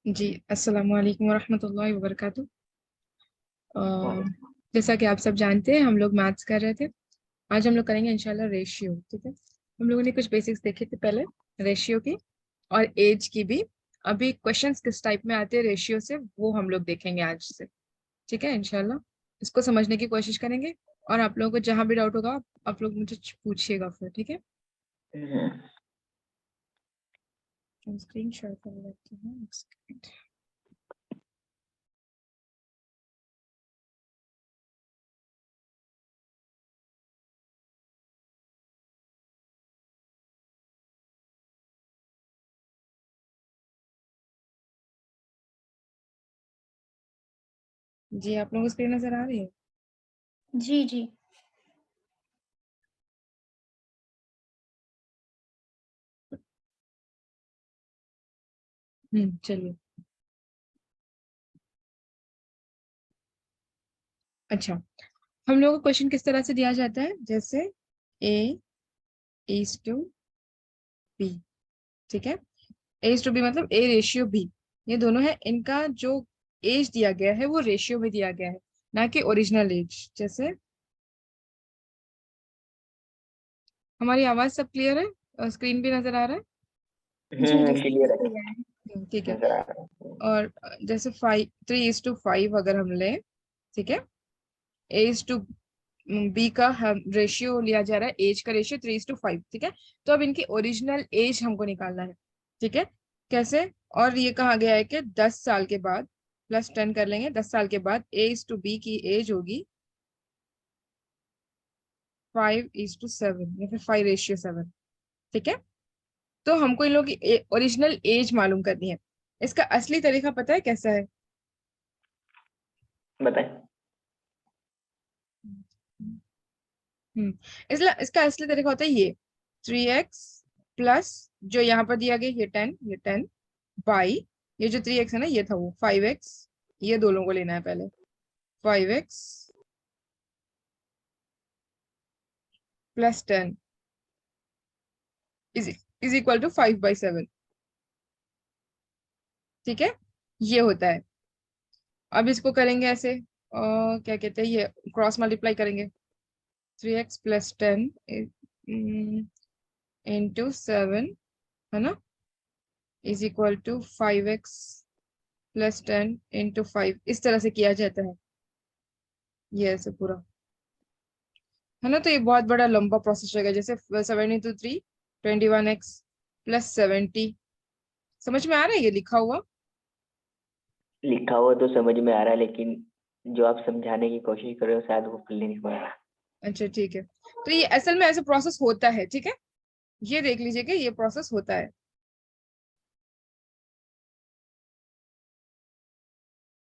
जी, अस्सलामु अलैकुम वरहमतुल्लाहि वबरकातुह। अ, जैसा कि आप सब जानते हैं, हम लोग मैथ्स कर रहे थे। आज हम लोग करेंगे इंशाल्लाह रेशियो। ठीक है, हम लोगों ने कुछ बेसिक्स देखे थे पहले रेशियो की और एज की भी। अभी क्वेश्चंस किस टाइप में आते हैं रेशियो से, वो हम लोग देखेंगे आज से। ठीक है, इंशाल्लाह इसको समझने की कोशिश करेंगे। और आप लोगों को जहां भी डाउट होगा आप लोग मुझे पूछिएगा फिर। ठीक है, स्क्रीन शेयर कर लेते हैं, एक सेकंड। जी, आप लोगों को स्क्रीन नजर आ रही है? जी जी। चलिए। अच्छा, हम लोगों को क्वेश्चन किस तरह से दिया जाता है, जैसे ए इज टू बी। ठीक है, ए इज टू बी मतलब ए रेशियो बी, ये दोनों है। इनका जो एज दिया गया है वो रेशियो में दिया गया है, ना कि ओरिजिनल एज। जैसे हमारी आवाज सब क्लियर है? स्क्रीन भी नजर आ रहा है? जी जी, सब क्लियर है। क्लियर है। ठीक है। नजर आ रहा है। और जैसे 3:5 अगर हम लें, ठीक है, ए इज टू बी का हम रेशियो लिया जा रहा है, एज का रेशियो 3:5। ठीक है, तो अब इनकी ओरिजिनल एज हमको निकालना है। ठीक है, कैसे? और ये कहा गया है कि 10 साल के बाद +10 कर लेंगे। 10 साल के बाद A/B की एज होगी 5:7 या फिर 5:7। ठीक है, तो हमको इन लोगों की ओरिजिनल एज मालूम करनी है। इसका असली तरीका पता है कैसा है? बताएं। हम्म इसलिए इसका असली तरीका होता है ये 3x प्लस, जो यहाँ पर दिया गया ये 10 बाई, ये जो 3x है ना, ये था वो 5x। ये दो लोगों को लेना है पहले। 5x +10 is equal to 5/7। ठीक है, ये होता है। अब इसको करेंगे ऐसे, क्या कहते हैं, ये क्रॉस मल्टीप्लाई करेंगे। 3x + 10 इंटू 7, है ना, is equal to 5x + 10 into 5। इस तरह से किया जाता है, ये ऐसे पूरा, है ना। तो ये बहुत बड़ा लंबा प्रोसेस रहेगा। जैसे 7 × 3 21x +70। समझ में आ रहा है ये लिखा हुआ? लिखा हुआ तो समझ में आ रहा है, लेकिन जो आप समझाने की कोशिश कर रहे हो शायद वो क्लियर नहीं हो रहा। अच्छा ठीक है, तो ये असल में ऐसे प्रोसेस होता है। ठीक है, ये देख लीजिए कि ये प्रोसेस होता है।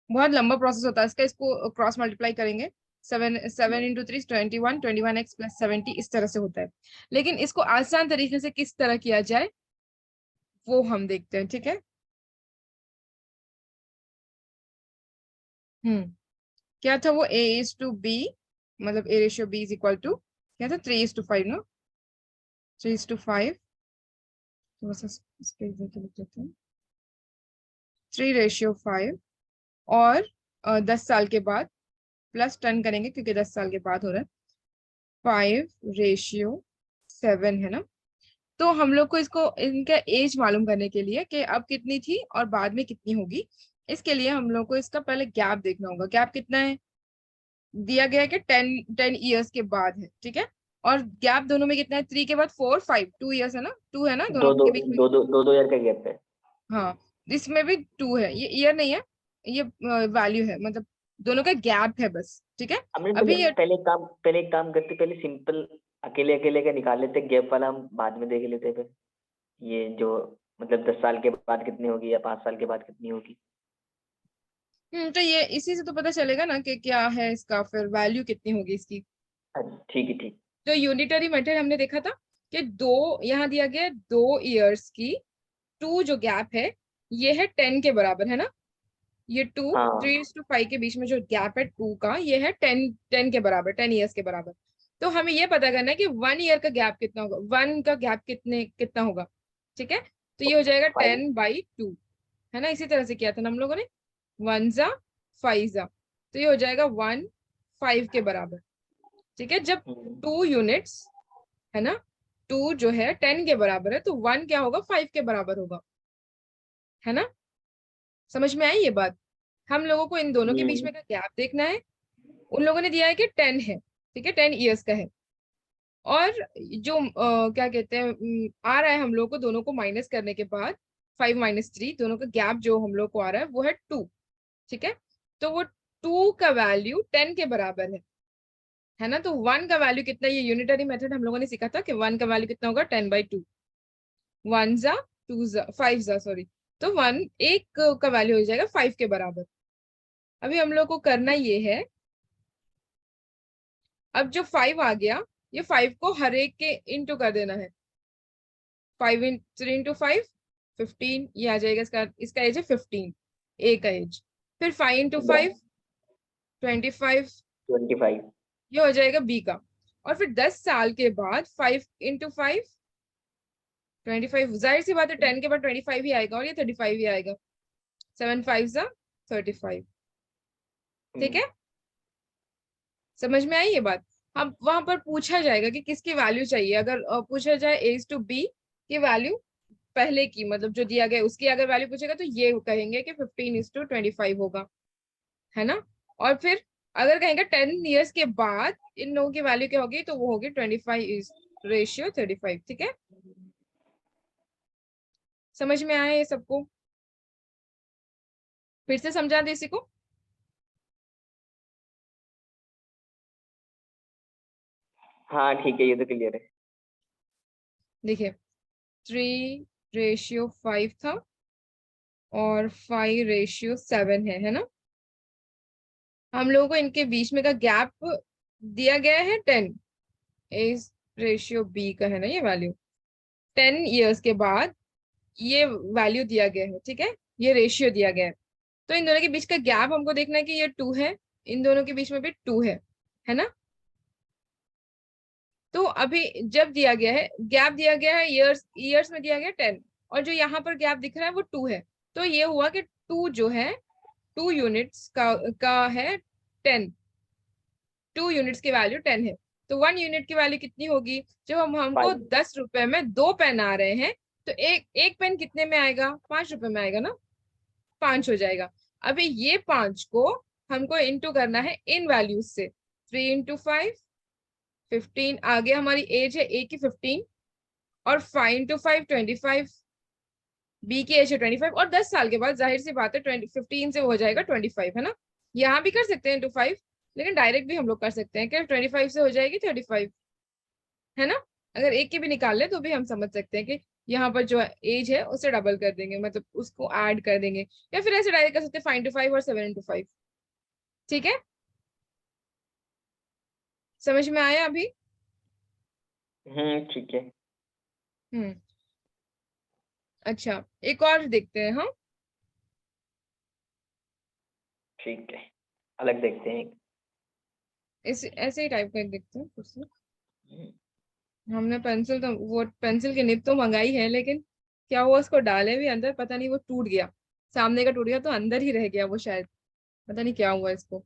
बहुत लंबा प्रोसेस होता है इसका। इसको क्रॉस मल्टीप्लाई करेंगे। 7 × 3 21, 21x + 70, इस तरह से होता है। लेकिन इसको आसान तरीके से किस तरह किया जाए वो हम देखते हैं। ठीक है, क्या था वो? A/B, मतलब A/B = क्या था? 3:5 ना, 3:5। थोड़ा सा स्पेस देके लिख देते हैं, 3:5। और 10 साल के बाद +10 करेंगे क्योंकि 10 साल के बाद हो रहा है। 5:7 है ना। तो हम लोग को इसको इनका एज मालूम करने के लिए कि अब कितनी थी और बाद में कितनी होगी, इसके लिए हम लोग को इसका पहले गैप देखना होगा। गैप कितना है? दिया गया है कि 10 ईयर्स के बाद है। ठीक है, और गैप दोनों में कितना है? 3 के बाद 4 5, 2 ईयर्स है ना, 2 है ना दो दोनों दो के बीच में। दो ईयर का गैप है। हाँ, इसमें भी 2 है, ये ईयर नहीं है, ये वैल्यू है, मतलब दोनों का गैप है बस। ठीक है, हमने अभी ये पहले एक काम करते, पहले सिंपल अकेले अकेले का निकाल लेते, गैप वाला हम बाद में देख लेते फिर। ये जो मतलब 10 साल के बाद कितनी होगी या 5 साल के बाद कितनी होगी। तो ये इसी से तो पता चलेगा ना कि क्या है इसका, फिर वैल्यू कितनी होगी इसकी। अच्छा, ठीक है ठीक। तो यूनिटरी मेथड हमने देखा था कि दो, यहाँ दिया गया है 2 ईयर्स की, 2 जो गैप है ये है 10 के बराबर, है ना। ये 2 हाँ 3:5 के बीच में जो गैप है 2 का, ये है 10 के बराबर, 10 ईयर्स के बराबर। तो हमें ये पता करना है कि 1 ईयर का गैप कितना होगा, 1 का गैप कितना होगा। ठीक है, तो ये हो जाएगा 5। 10/2, है ना, इसी तरह से किया था ना हम लोगों ने, 1 जा 5 जा, तो ये हो जाएगा 1 5 के बराबर। ठीक है, जब 2 यूनिट्स है ना, 2 जो है 10 के बराबर है, तो 1 क्या होगा, 5 के बराबर होगा, है ना। समझ में आई ये बात। हम लोगों को इन दोनों के बीच में का गैप देखना है। उन लोगों ने दिया है कि 10 है, ठीक है, 10 ईयर्स का है। और जो क्या कहते हैं, आ रहा है हम लोग को दोनों को माइनस करने के बाद, 5 माइनस 3, दोनों का गैप जो हम लोग को आ रहा है वो है 2। ठीक है, तो वो 2 का वैल्यू 10 के बराबर है ना। तो 1 का वैल्यू कितना, ये यूनिटरी मेथड हम लोगों ने सीखा था कि 1 का वैल्यू कितना होगा, 10/2। 1 जा 2 जा 5 जा, सॉरी, तो 1 एक का वैल्यू हो जाएगा 5 के बराबर। अभी हम लोग को करना ये है, अब जो 5 आ गया, ये 5 को हर एक के इंटू कर देना है। 5 इन 3 इंटू 5 15, ये आ जाएगा, इसका एज है 15, ए का एज। फिर 5 इंटू 5 25, 25। ये हो जाएगा बी का। और फिर 10 साल के बाद 5 इंटू 5 25, जाहिर सी बात है 10 के बाद 25 ही आएगा, और ये 35 ही आएगा। 7 5 जा 35। ठीक है, समझ में आई ये बात। हम वहां पर पूछा जाएगा कि किसकी वैल्यू चाहिए, अगर पूछा जाए एज टू बी की वैल्यू, पहले की मतलब जो दिया गया उसकी अगर वैल्यू पूछेगा, तो ये कहेंगे कि 15:25 होगा, है ना। और फिर अगर कहेंगे 10 ईयर्स के बाद इन लोगों की वैल्यू क्या होगी, तो वो होगी 25:35। ठीक है, समझ में आया ये सबको। फिर से समझा दे इसी को। हाँ ठीक है, ये तो क्लियर है। देखिए 3:5 था और 5:7 है ना। हम लोगों को इनके बीच में का गैप दिया गया है 10, A/B का है ना ये वैल्यू। 10 ईयर्स के बाद ये वैल्यू दिया गया है, ठीक है, ये रेशियो दिया गया है। तो इन दोनों के बीच का गैप हमको देखना है कि ये 2 है, इन दोनों के बीच में भी 2 है ना। तो अभी जब दिया गया है, गैप दिया गया है ईयर्स, ईयर्स में दिया गया 10, और जो यहाँ पर गैप दिख रहा है वो 2 है। तो ये हुआ कि 2 जो है, 2 यूनिट्स का है 10, 2 यूनिट्स की वैल्यू 10 है। तो 1 यूनिट की वैल्यू कितनी होगी, जब हमको 5। 10 रुपए में 2 पेन आ रहे हैं, तो एक एक पेन कितने में आएगा, 5 रुपए में आएगा ना, 5 हो जाएगा। अभी ये 5 को हमको इंटू करना है इन वैल्यूज से, 3 इंटू 5 15, आगे हमारी एज है ए की 15, और 5 इंटू 5 25, बी की एज है 25, और 10 साल के बाद जाहिर सी बात है 15 से हो जाएगा 25, है ना। यहाँ भी कर सकते हैं इंटू 5, लेकिन डायरेक्ट भी हम लोग कर सकते हैं कि 25 से हो जाएगी 35, है ना। अगर एक की भी निकाल ले तो भी हम समझ सकते हैं कि यहाँ पर जो एज है उसे डबल कर देंगे, मतलब उसको ऐड कर देंगे, या फिर ऐसे डायरेक्ट कर सकते हैं 5 इंटू 5 और 7 इंटू 5। ठीक है, समझ में आया अभी। ठीक है। हम्म, अच्छा, एक और देखते हैं हम। ठीक है, अलग देखते हैं। इस ऐसे ही टाइप का एक देखते हैं कुछ। हम्म, हमने पेंसिल तो, वो पेंसिल की निब तो मंगाई है, लेकिन क्या हुआ, उसको डाले भी अंदर, पता नहीं वो टूट गया, सामने का टूट गया, तो अंदर ही रह गया वो शायद, पता नहीं क्या हुआ इसको।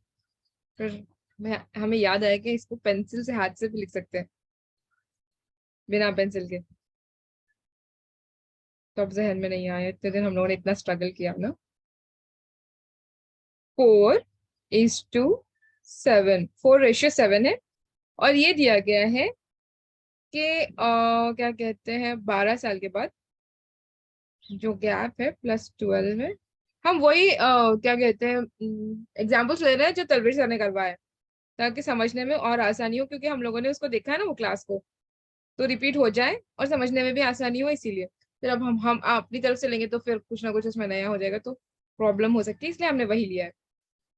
फिर हमें याद आया कि इसको पेंसिल से, हाथ से भी लिख सकते हैं बिना पेंसिल के। तो अब जहन में नहीं आया, इतने दिन हम लोगों ने इतना स्ट्रगल किया ना। 4:7, 4:7 है। और ये दिया गया है कि क्या कहते हैं, 12 साल के बाद जो गैप है +12 है। हम वही क्या कहते हैं, एग्जाम्पल्स ले रहे हैं जो तलवीर सर ने करवाया, ताकि समझने में और आसानी हो, क्योंकि हम लोगों ने उसको देखा है ना वो क्लास को, तो रिपीट हो जाए और समझने में भी आसानी हो, इसीलिए। फिर अब हम अपनी तरफ से लेंगे तो फिर कुछ ना कुछ उसमें नया हो जाएगा, तो प्रॉब्लम हो सकती है, इसलिए हमने वही लिया है।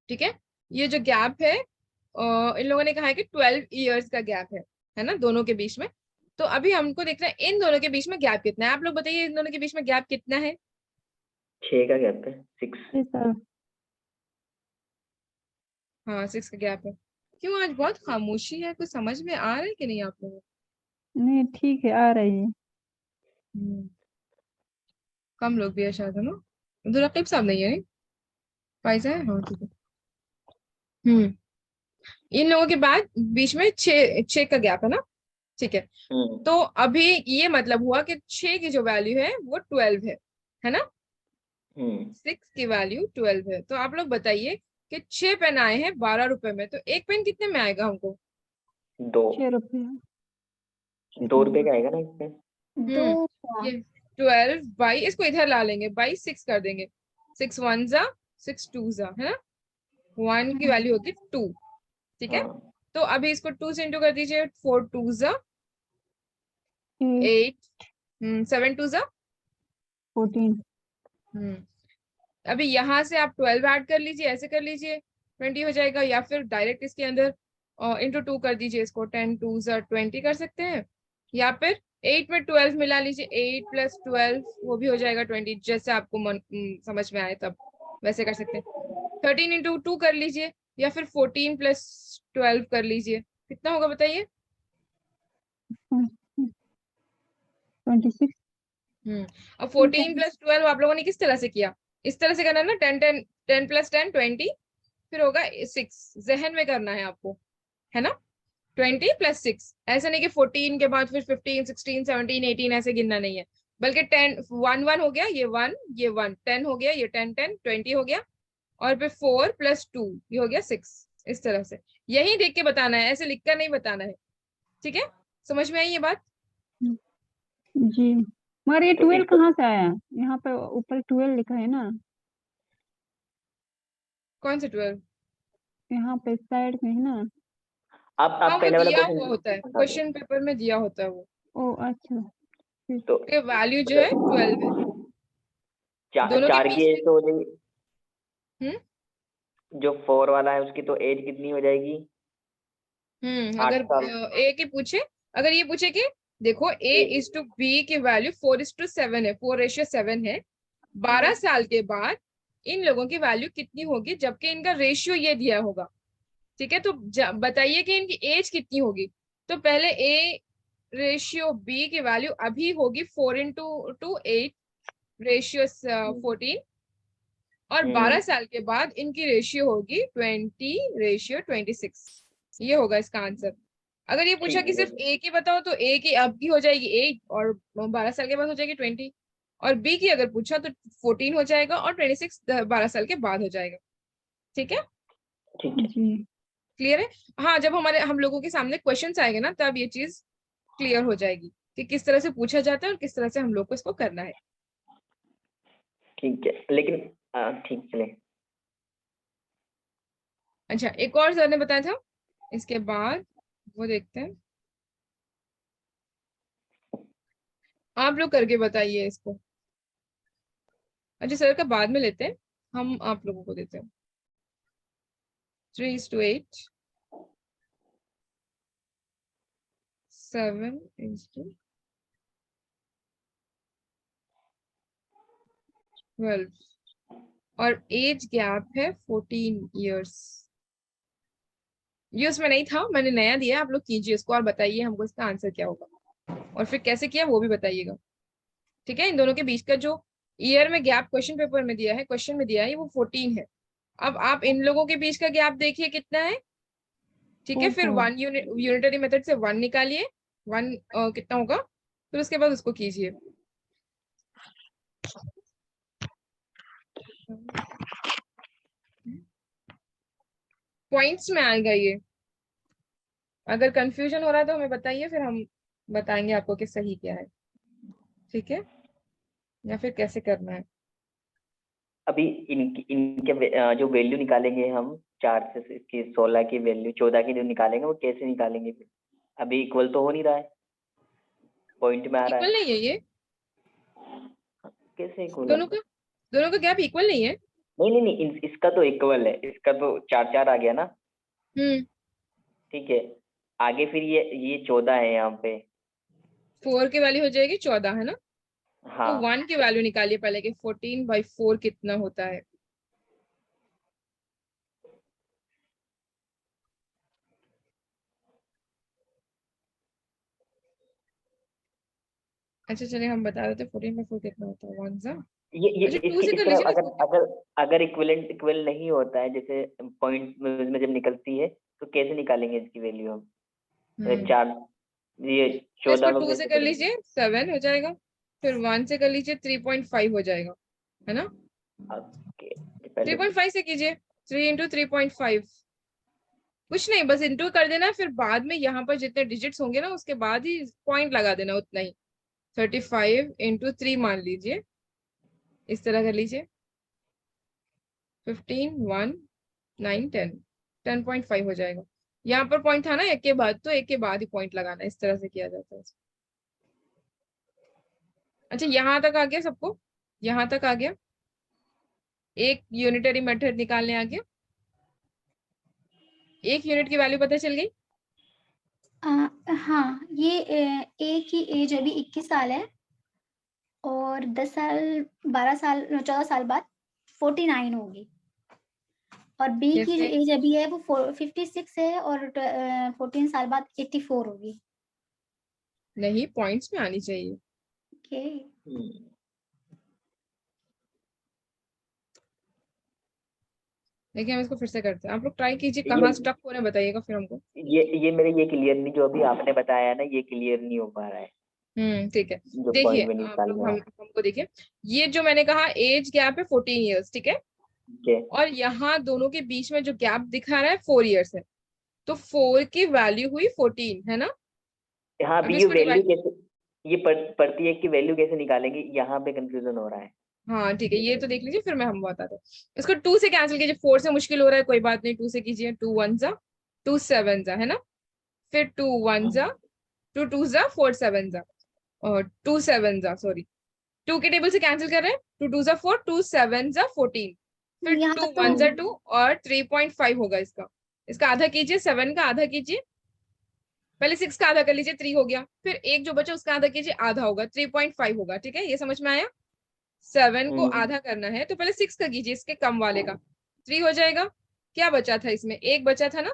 ठीक है, ये जो गैप है, इन लोगों ने कहा है कि 12 ईयर्स का गैप है ना, दोनों के बीच में। तो अभी हमको देखना है इन दोनों के बीच में गैप कितना है। आप लोग बताइए इन दोनों के बीच में गैप कितना है। 6 का गैप है, 6। जी सर। हाँ 6 का गैप है। क्यों आज बहुत खामोशी है, कुछ समझ में आ रहा है कि नहीं आप लोगों नहीं ठीक है, आ रही है। को। कम लोग भी है शायद, है ना। अब्दुल साहब नहीं है? फाइजा है, हाँ ठीक है। हम्म। इन लोगों के बाद बीच में छः छः का गैप है ना, ठीक है। हम्म। तो अभी ये मतलब हुआ कि छः की जो वैल्यू है वो 12 है ना। हम्म। 6 की वैल्यू 12 है, तो आप लोग बताइए कि 6 पेन आए हैं 12 रुपए में, तो एक पेन कितने में आएगा हमको? दो। 6 रुपया। 2 रुपए का आएगा ना इसमें। दो हम्म। का। ये 12 बाई, इसको इधर ला लेंगे, बाई 6 कर देंगे। 6 वन जा, 6 टू जा, है ना। 1 की वैल्यू होगी 2, ठीक है। हाँ। तो अभी इसको 2 से इंटू कर दीजिए, 4 टू जा 8, 8, 7 टू जा। 14। हम्म। अभी यहाँ से आप 12 ऐड कर लीजिए, ऐसे कर लीजिए, 20 हो जाएगा, या फिर डायरेक्ट इसके अंदर इंटू 2 कर दीजिए इसको, 10 टू जा 20 कर सकते हैं। या फिर 8 में 12 मिला लीजिए, 8 प्लस 12 वो भी हो जाएगा 20, जैसे आपको समझ में आए तब वैसे कर सकते हैं। 13 इंटू 2 कर लीजिए, या फिर 14 प्लस 12 कर लीजिए, कितना होगा बताइए? 26। अब 14 प्लस 12 आप लोगों ने किस तरह से किया? इस तरह से करना है ना, 10 10, 10 प्लस 10 20, फिर होगा 6, जहन में करना है आपको, है ना। 20 प्लस 6, ऐसा नहीं कि 14 के बाद फिर 15 16 17 18 ऐसे गिनना नहीं है, बल्कि 10 1 1 हो गया, ये 1 ये 1, 10 हो गया, ये 10 10 20 हो गया, और फिर 4 प्लस 2 ये हो गया 6। इस तरह से यही देख के बताना है, ऐसे लिख कर नहीं बताना है, ठीक है। समझ में आई ये बात? जी, मगर ये तो 12 इसका कहाँ से आया? यहाँ पे ऊपर 12 लिखा है ना, कौन से 12? यहाँ पे साइड में है ना। हाँ आप वो पहले वाला दिया क्वेश्चन हुआ होता है, बता दो। क्वेश्चन पेपर में दिया होता है वो, ओ अच्छा। फिर तो के वैल्यू जो है मतलब 12 है, दोनों के 4 की बीच एज में। तो हो जाएगी। हम्म। जो 4 वाला है उसकी तो एज कितनी हो जाएगी? अगर 8 साल। ए की पूछे, अगर ये पूछे कि देखो ए ए, इज टू बी की वैल्यू 4:7 है, 4:7 है, 12 हम्म, साल के बाद इन लोगों की वैल्यू कितनी होगी, जबकि इनका रेशियो ये दिया होगा, ठीक है। तो बताइए कि इनकी एज कितनी होगी। तो पहले ए रेशियो बी की वैल्यू अभी होगी 4 into 8 रेशियो 14, और 12 हम्म, साल के बाद इनकी रेशियो होगी 20:26। ये होगा इसका आंसर। अगर ये पूछा ठीक कि है। सिर्फ ए की बताओ, तो ए की अब की हो जाएगी 8, और 12 साल के बाद हो जाएगी 20, और बी की अगर पूछा तो 14 हो जाएगा, और 26 12 साल के बाद हो जाएगा, ठीक है। ठीक है। जी। क्लियर है? हाँ, जब हम लोगों के सामने क्वेश्चंस आएंगे ना, तब ये चीज क्लियर हो जाएगी कि किस तरह से पूछा जाता है और किस तरह से हम लोग को इसको करना है। ठीक है लेकिन ठीक चले। अच्छा, एक और सर ने बताया था, इसके बाद वो देखते हैं, आप लोग करके बताइए इसको। अच्छा, सर का बाद में लेते हैं, हम आप लोगों को देते हैं। 3:8, 7:12, और एज गैप है 14 years। ये उसमें नहीं था, मैंने नया दिया है, आप लोग कीजिए इसको और बताइए हमको इसका आंसर क्या होगा, और फिर कैसे किया वो भी बताइएगा, ठीक है। इन दोनों के बीच का जो ईयर में गैप क्वेश्चन पेपर में दिया है, क्वेश्चन में दिया है, वो 14 है। अब आप इन लोगों के बीच का गैप देखिए कितना है, ठीक है। 4 फिर 4। 1 यूनिटरी मेथड से 1 निकालिए, 1 कितना होगा, फिर उसके बाद उसको कीजिए। पॉइंट्स में आएगा ये। अगर कंफ्यूजन हो रहा है तो हमें बताइए, फिर हम बताएंगे आपको कि सही क्या है, ठीक है, या फिर कैसे करना है। अभी इनकी इनके जो वैल्यू निकालेंगे हम, 4 से इसकी 16 की वैल्यू 14 की जो निकालेंगे वो कैसे निकालेंगे फिर? अभी इक्वल तो हो नहीं रहा है, पॉइंट में आ रहा इक्वल है। नहीं है ये, कैसे इक्वल दोनों होगा? का दोनों का गैप इक्वल नहीं है। नहीं नहीं नहीं, इसका तो इक्वल है, इसका तो 4 4 आ गया ना। हम्म। ठीक है। आगे फिर ये 14 है यहाँ पे। 4 की वैल्यू हो जाएगी 14, है ना। तो हाँ। 1 की वैल्यू निकालिए पहले कि 14/4 कितना होता है। अच्छा चलिए हम बता देते 14/4 कितना होता है 1 सा। ये अच्छा 2 इसकी से इस कर तरह लीजिए ना अगर 14। अगर अगर इक्वल नहीं होता है, जैसे पॉइंट में जब निकलती है, तो कैसे निकालेंगे इसकी वैल्यू हम? हम्म, चार, ये तो इसको 14 को 2 से कैसे कर करेंगे? लीजिए 7 हो जाएगा, फिर 1 से कर लीजिए 3.5 हो जाएगा, है ना। ओके, पहले 3.5 से कीजिए, 3 इंटू 3.5, कुछ नहीं बस इंटू कर देना, फिर बाद में यहाँ पर जितने डिजिट्स होंगे ना उसके बाद ही पॉइंट लगा देना उतना ही। 35 इंटू 3 मान लीजिए, इस तरह कर लीजिए, 15 1 9 10, 10.5 हो जाएगा। यहाँ पर पॉइंट था ना एक के बाद, तो एक के बाद ही पॉइंट लगाना, इस तरह से किया जाता है। अच्छा यहाँ तक आ गया सबको, यहाँ तक आ गया, एक यूनिटरी मेथड निकालने आ गया, एक यूनिट की वैल्यू पता चल गई। हाँ, ये ए की एज अभी 21 साल है और 10 साल 12 साल 14 साल बाद 49 होगी, और बी की जो कैसे? एज अभी है वो 56 है और 14 साल बाद 84 होगी। नहीं, पॉइंट्स में आनी चाहिए। ओके, देखिए हम इसको फिर से करते हैं, आप लोग ट्राई कीजिए, कहाँ स्टक हो रहे हैं बताइएगा फिर हमको। ये मेरे ये क्लियर नहीं, जो अभी आपने बताया है ना, ये क्लियर नहीं हो पा रहा है, ठीक है। जो देखिए पॉइंट में आप लोग निकालना है। हमको देखिए, ये जो मैंने कहा एज गैप है 14 ईयर्स, ठीक है, ठीक है। और यहाँ दोनों के बीच में जो गैप दिखा रहा है 4 ईयर्स है, तो 4 की वैल्यू हुई 14, है ना। हाँ, अब अभी ये इसको वैल्यू डिवाइड, कैसे, ये प्रति एक की वैल्यू कैसे निकालेंगे, यहाँ पे कंफ्यूजन हो रहा है। हाँ ठीक है, ये तो देख लीजिए फिर मैं हम बताते हैं। इसको 2 से कैंसिल कीजिए, 4 से मुश्किल हो रहा है, कोई बात नहीं, 2 से कीजिए, 2 1 जा 2 7 जा, है ना, फिर 2 1 जा 2 2 जा 4 7 जा, और 2 7 जा, सॉरी 2 के टेबल से कैंसिल कर रहे हैं, 2 2 जा 4, 2 7 जा 14, फिर यहाँ 2 तक तो 1 जा 2 और 3.5 होगा इसका। इसका आधा कीजिए, 7 का आधा कीजिए, पहले 6 का आधा कर लीजिए, 3 हो गया, फिर एक जो बचा उसका आधा कीजिए, आधा होगा 3.5 होगा, ठीक है, ये समझ में आया। 7 को हम्म, आधा करना है तो पहले 6 का कीजिए, इसके कम वाले का, 3 हो जाएगा। क्या बचा था इसमें, एक बचा था ना,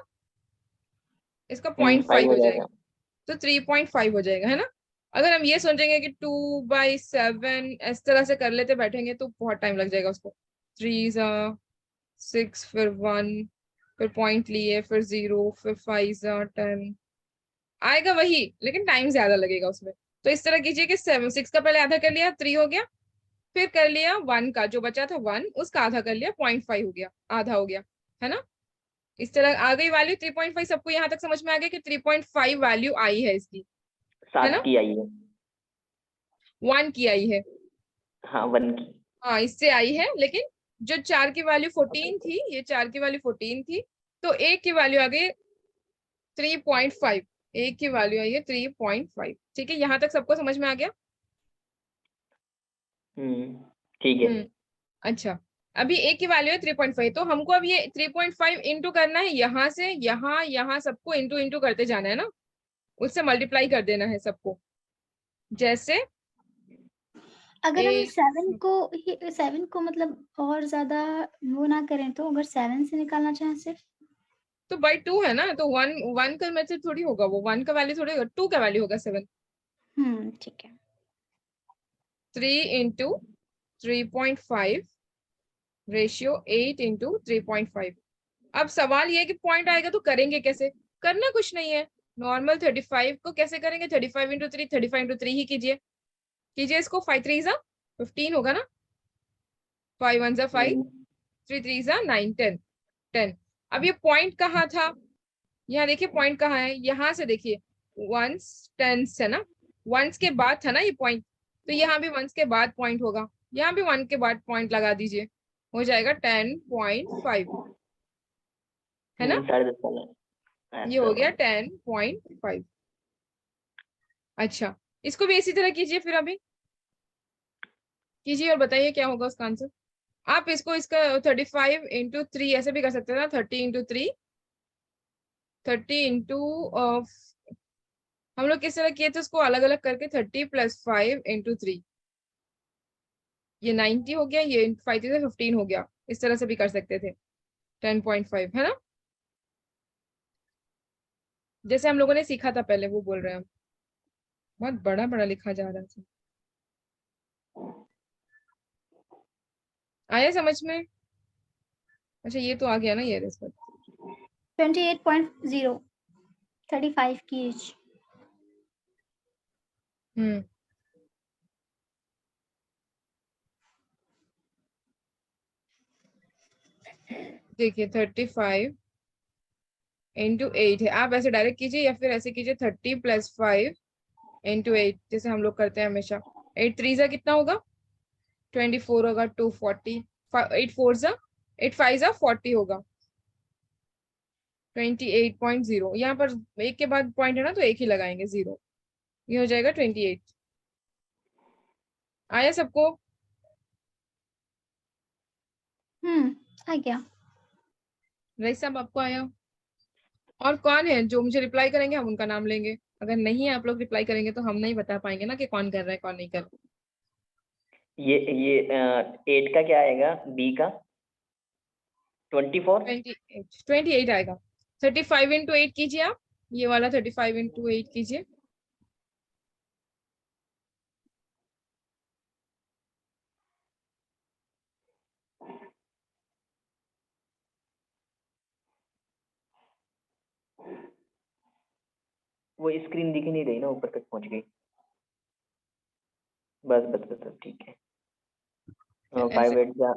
इसका 0.5 5 हो हो जाएगा। जाएगा, तो 3.5 हो जाएगा, है ना। अगर हम ये सोचेंगे कि 2/7 इस तरह से कर लेते बैठेंगे तो बहुत टाइम लग जाएगा उसको, 3 जा 6, फिर 1, फिर पॉइंट लिए, फिर 0, फिर 5 जा 10, आएगा वही लेकिन टाइम ज्यादा लगेगा उसमें। तो इस तरह कीजिए कि 7 6 का पहले आधा कर लिया, 3 हो गया, फिर कर लिया 1 का, जो बचा था 1 उसका आधा कर लिया, 0.5 हो गया, आधा हो गया, है ना। इस तरह आ गई वैल्यू 3.5, सबको यहाँ तक समझ में आ गया कि 3.5 वैल्यू आई है इसकी, है 7 ना, की आई है। 1 की आई है, हाँ, 1 की। हाँ इससे आई है, लेकिन जो 4 की वैल्यू 14 थी, ये 4 की वैल्यू 14 थी, तो एक की वैल्यू आ गई 3.5, एक की वैल्यू आई है 3.5, ठीक है, यहाँ तक सबको समझ में आ गया। ठीक है। अच्छा, अभी एक की वैल्यू है 3.5, तो हमको अब ये 3.5 इंटू करना है, यहाँ से यहाँ यहाँ सबको इंटू इंटू करते जाना है ना, उससे मल्टीप्लाई कर देना है सबको, जैसे अगर हम एक 7 को मतलब और ज्यादा वो ना करें, तो अगर 7 से निकालना चाहें सिर्फ, तो बाई 2 है ना, तो 1 1 का मेथड थोड़ी होगा, वो 1 का वैल्यू थोड़ी होगा, 2 का वैल्यू होगा 7। ठीक है। 3 इंटू 3.5 रेशियो 8 इंटू 3.5। अब सवाल ये है कि पॉइंट आएगा तो करेंगे कैसे, करना कुछ नहीं है, नॉर्मल 35 को कैसे करेंगे, 35 इंटू 3, 35 इंटू 3 ही कीजिए, कीजिए इसको, 5 3 जा 15 होगा ना, 5 1 जा 5, 3 3 जा 9 10 10। अब ये पॉइंट कहाँ था, यहाँ देखिए पॉइंट कहाँ है, यहाँ से देखिए वंस टेंस है ना, वंस के बाद था ना ये पॉइंट, तो यहाँ भी वंस के बाद पॉइंट होगा, यहाँ भी 1 के बाद पॉइंट लगा दीजिए, हो जाएगा 10.5, है ना, 10.5 साल है ये हो ऐसा। गया 10.5। अच्छा, इसको भी इसी तरह कीजिए, फिर अभी कीजिए और बताइए क्या होगा उसका आंसर। आप इसको इसका 35 इंटू 3 ऐसे भी कर सकते हैं ना, 30 इंटू 3, 30 इंटू, हम लोग किस तरह किए थे उसको अलग अलग करके, 30 + 5 इंटू 3, ये 90 हो गया, ये 5 से 15 हो गया, इस तरह से भी कर सकते थे, 10.5, है ना, जैसे हम लोगों ने सीखा था पहले, वो बोल रहे हैं हम, बहुत बड़ा बड़ा लिखा जा रहा है। आया समझ में? अच्छा ये तो आ गया ना ये रिस्क। 28.0 35 की एज। हम्म देखिए 35 इंटू 8 है। आप ऐसे डायरेक्ट कीजिए या फिर ऐसे कीजिए 30 + 5 इंटू 8, जैसे हम लोग करते हैं हमेशा। 8 3 जा कितना होगा? 24 होगा। 240। 8 4 जा 8 5 जा 40 होगा। 28.0 यहाँ पर एक के बाद पॉइंट है ना, तो एक ही लगाएंगे, 0। ये हो जाएगा 28। आया सबको? आ गया। रईस साहब आपको आया? और कौन है जो मुझे रिप्लाई करेंगे, हम उनका नाम लेंगे। अगर नहीं आप लोग रिप्लाई करेंगे तो हम नहीं बता पाएंगे ना कि कौन कर रहा है कौन नहीं कर रहा। ये 8 का क्या आएगा? बी का 24। 28 आएगा। 35 इंटू 8 कीजिए आप। ये वाला 35 इंटू 8 कीजिए। वो स्क्रीन दिख ही नहीं रही ना, ऊपर तक पहुंच गई। बस बस बस बस, ठीक है। फिर 5 ऐसे 8 जा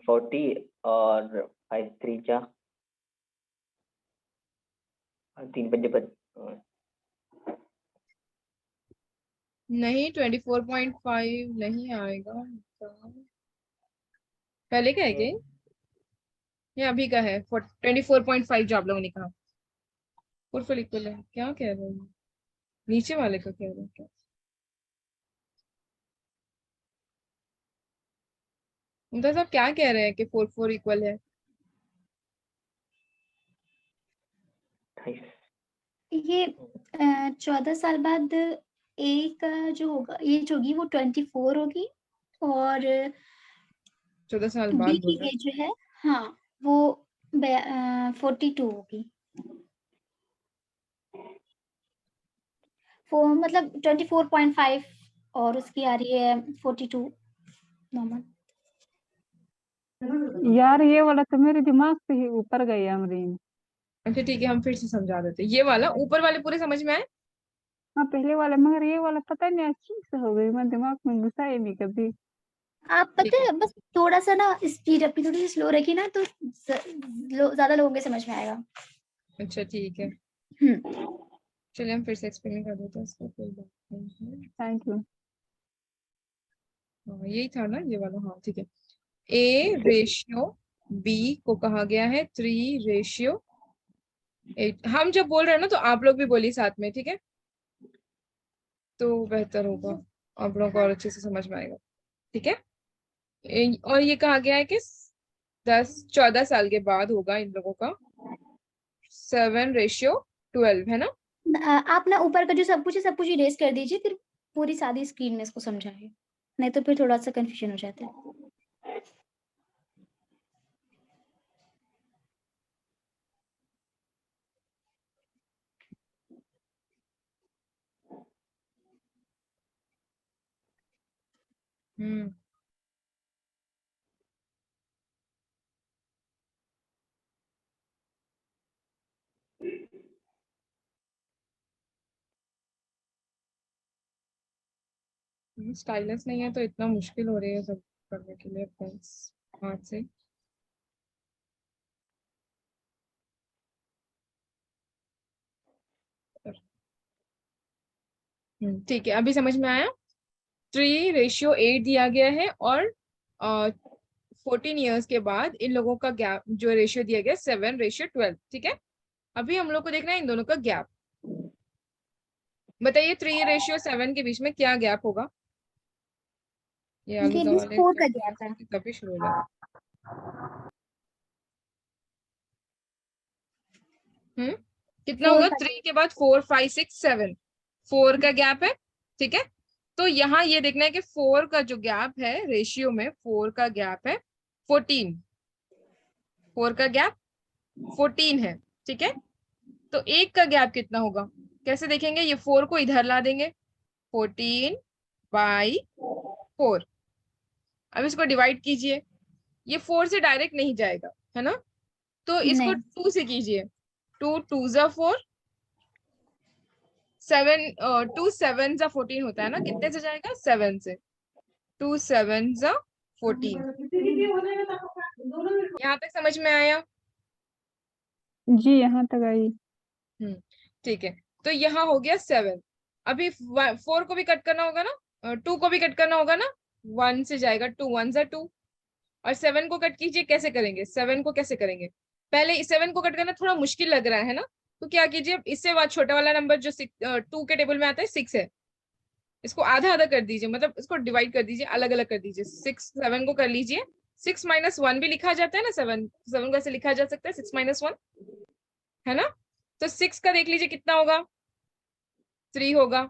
40 और 5 3 जा 3 पंजे नहीं 24.5 नहीं आएगा। पहले का है क्या ये अभी का है? 24.5 जो आप लोगों ने कहा फुल इक्वल है। क्या कह रहे हो? नीचे वाले का कह रहे हो क्या? मुमताज साहब क्या कह रहे हैं कि 4 इक्वल है? ये 14 साल बाद ए का जो होगा एज होगी वो 24 होगी, और 14 साल बी बाद की बोल रहे एज जो है, हाँ, वो 42 होगी। वो मतलब 24.5 और उसकी आ रही है 42 नॉर्मल। यार ये वाला तो मेरे दिमाग से ही ऊपर गया अमरीन। अच्छा ठीक है, हम फिर से समझा देते हैं। ये वाला ऊपर वाले पूरे समझ में आए? हाँ पहले वाला, मगर ये वाला पता नहीं अजीब से हो गई, मैं दिमाग में घुसा ही नहीं कभी। आप ठीक पता है। है, बस थोड़ा सा ना स्पीड अपनी थोड़ी सी स्लो रखी ना, तो ज्यादा लोगों के समझ में आएगा। अच्छा ठीक है, हम्म चलिए हम फिर से एक्सपेरिमेंट कर देते हैं इसका, कोई बात नहीं है। Thank you. हाँ यही था ना ये वाला, हाँ ठीक है। ए रेशियो बी को कहा गया है 3:8। हम जब बोल रहे हैं ना तो आप लोग भी बोलिए साथ में, ठीक है? तो बेहतर होगा, आप लोगों को और अच्छे से समझ में आएगा। ठीक है। और ये कहा गया है कि 14 साल के बाद होगा इन लोगों का 7:12, है ना? आप ना ऊपर का जो सब कुछ इरेज कर दीजिए, फिर पूरी सादी स्क्रीन में इसको समझाइए, नहीं तो फिर थोड़ा सा कंफ्यूजन हो जाता है। हम्म स्टाइलस नहीं है तो इतना मुश्किल हो रही है सब करने के लिए फ्रेंड्स, हाथ से। ठीक है, अभी समझ में आया। 3:8 दिया गया है और 14 ईयर्स के बाद इन लोगों का गैप जो रेशियो दिया गया 7:12। ठीक है। अभी हम लोग को देखना है इन दोनों का गैप। बताइए 3:7 के बीच में क्या गैप होगा? ये ये आलूदा बस वाले 4 तो का गैप है। कभी शुरू हो जाए। कितना 4 होगा? का 3 के बाद 4 5 6 7, 4 का गैप है। ठीक है। तो यहाँ ये देखना है कि 4 का जो गैप है रेशियो में, 4 का गैप है 14। 4 का गैप 14 है। ठीक है। तो एक का गैप कितना होगा? कैसे देखेंगे? ये 4 को इधर ला देंगे, 14/4। अब इसको डिवाइड कीजिए। ये 4 से डायरेक्ट नहीं जाएगा, है ना? तो इसको नहीं। 2 से कीजिए। 2 2 जा 4, 7 2 7 जा 14 होता है ना, कितने से जाएगा? 7 से। 2 7 जा 14। यहाँ तक समझ में आया? जी यहाँ तक आई। ठीक है, तो यहाँ हो गया 7। अभी 4 को भी कट करना होगा ना, 2 को भी कट करना होगा ना, 1 से जाएगा 2 1 जा 2। और 7 को कट कीजिए, कैसे करेंगे? 7 को कैसे करेंगे? पहले 7 को कट करना थोड़ा मुश्किल लग रहा है ना, तो क्या कीजिए, इससे छोटा वाला नंबर जो 2 के टेबल में आता है 6 है, इसको आधा आधा कर दीजिए, मतलब इसको डिवाइड कर दीजिए, अलग अलग कर दीजिए। 6 7 को कर लीजिए। 6 - 1 भी लिखा जाता है ना, 7 को ऐसे लिखा जा सकता है 6 - 1, है ना? तो 6 का देख लीजिए कितना होगा, 3 होगा,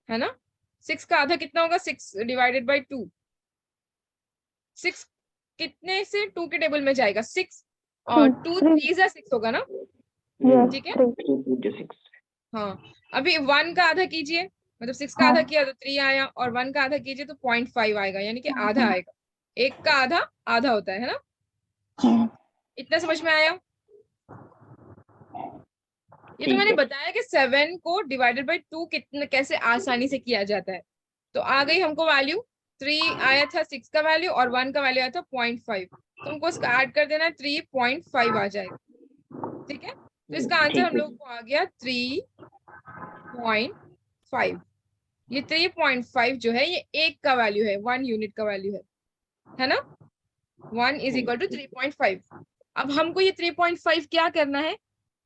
है ना? 6 का आधा कितना होगा, 6 डिवाइडेड बाई 2। 6 कितने से 2 के टेबल में जाएगा? 6 और 2 3 जा 6 होगा ना, ठीक है? 3 हाँ, अभी 1 का आधा कीजिए, मतलब 6 का आधा किया तो 3 आया, और 1 का आधा कीजिए तो 0.5 आएगा, यानी कि आधा आएगा। 1 का आधा आधा होता है ना? इतना समझ में आया? ये तो मैंने बताया कि 7 को डिवाइडेड बाई 2 कितने कैसे आसानी से किया जाता है। तो आ गई हमको वैल्यू, 3 आया था 6 का वैल्यू, और 1 का वैल्यू आया था 0.5। तो हमको इसका ऐड कर देना है, 3.5 आ जाएगा, ठीक है? तो इसका आंसर हम लोग को आ गया 3.5। ये 3.5 जो है, ये 1 का वैल्यू है, 1 यूनिट का वैल्यू है ना? 1 इज इक्वल टू 3.5। अब हमको ये 3.5 क्या करना है,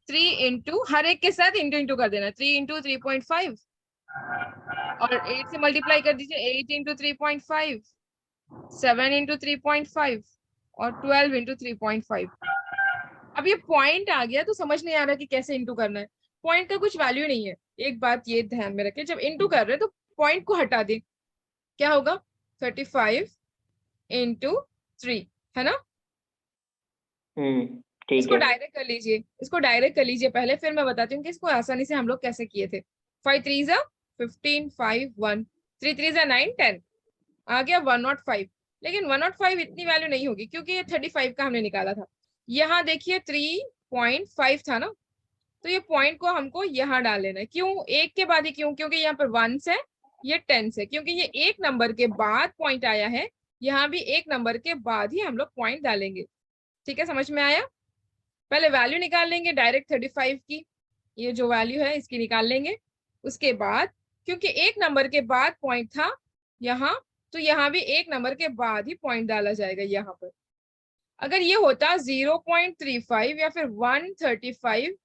3 इंटू, हर एक के साथ इंटू इंटू कर देना, 3 इंटू 3.5, और 8 से मल्टीप्लाई कर दीजिए, 8 इंटू 3.5, 7 इंटू 3.5, और 12 इंटू 3.5। अब ये पॉइंट आ गया तो समझ नहीं आ रहा कि कैसे इंटू करना है। पॉइंट का कुछ वैल्यू नहीं है, एक बात ये ध्यान में रखें, जब इंटू कर रहे हैं तो पॉइंट को हटा दें। क्या होगा, 35 इंटू 3, है ना? ठीक इसको है। डायरेक्ट कर लीजिए, इसको डायरेक्ट कर लीजिए पहले, फिर मैं बताती हूँ कि इसको आसानी से हम लोग कैसे किए थे। 5 3 जा 15, 5 1, 3 3 जा 9 10, आ गया 105। लेकिन 105 इतनी वैल्यू नहीं होगी, क्योंकि ये 35 का हमने निकाला था। यहाँ देखिए 3.5 था ना, तो ये पॉइंट को हमको यहाँ डाल लेना है। क्यों एक के बाद ही? क्यों? क्योंकि यहाँ पर 1 है, ये 10 है, क्योंकि ये एक नंबर के बाद पॉइंट आया है, यहाँ भी एक नंबर के बाद ही हम लोग पॉइंट डालेंगे। ठीक है, समझ में आया? पहले वैल्यू निकाल लेंगे डायरेक्ट 35 की, ये जो वैल्यू है इसकी निकाल लेंगे। उसके बाद क्योंकि एक नंबर के बाद पॉइंट था यहाँ, तो यहाँ भी एक नंबर के बाद ही पॉइंट डाला जाएगा यहाँ पर। अगर ये होता 0.35 या फिर 135,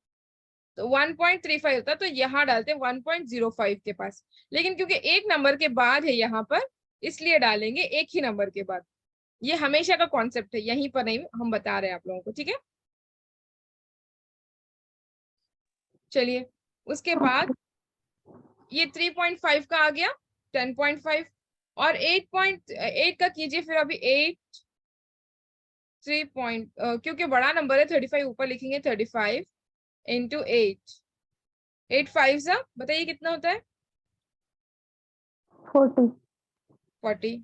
तो 1.35 होता तो यहाँ डालते 1.05 के पास, लेकिन क्योंकि एक नंबर के बाद है यहाँ पर, इसलिए डालेंगे एक ही नंबर के बाद। ये हमेशा का कॉन्सेप्ट है, यहीं पर नहीं हम बता रहे हैं आप लोगों को, ठीक है? चलिए, उसके बाद ये 3.5 का आ गया 10.5, और 8.8 का कीजिए फिर। अभी 8 3 क्योंकि बड़ा नंबर है 35, ऊपर लिखेंगे 35 इंटू 8, 8 5 जा बताइए कितना होता है? 40।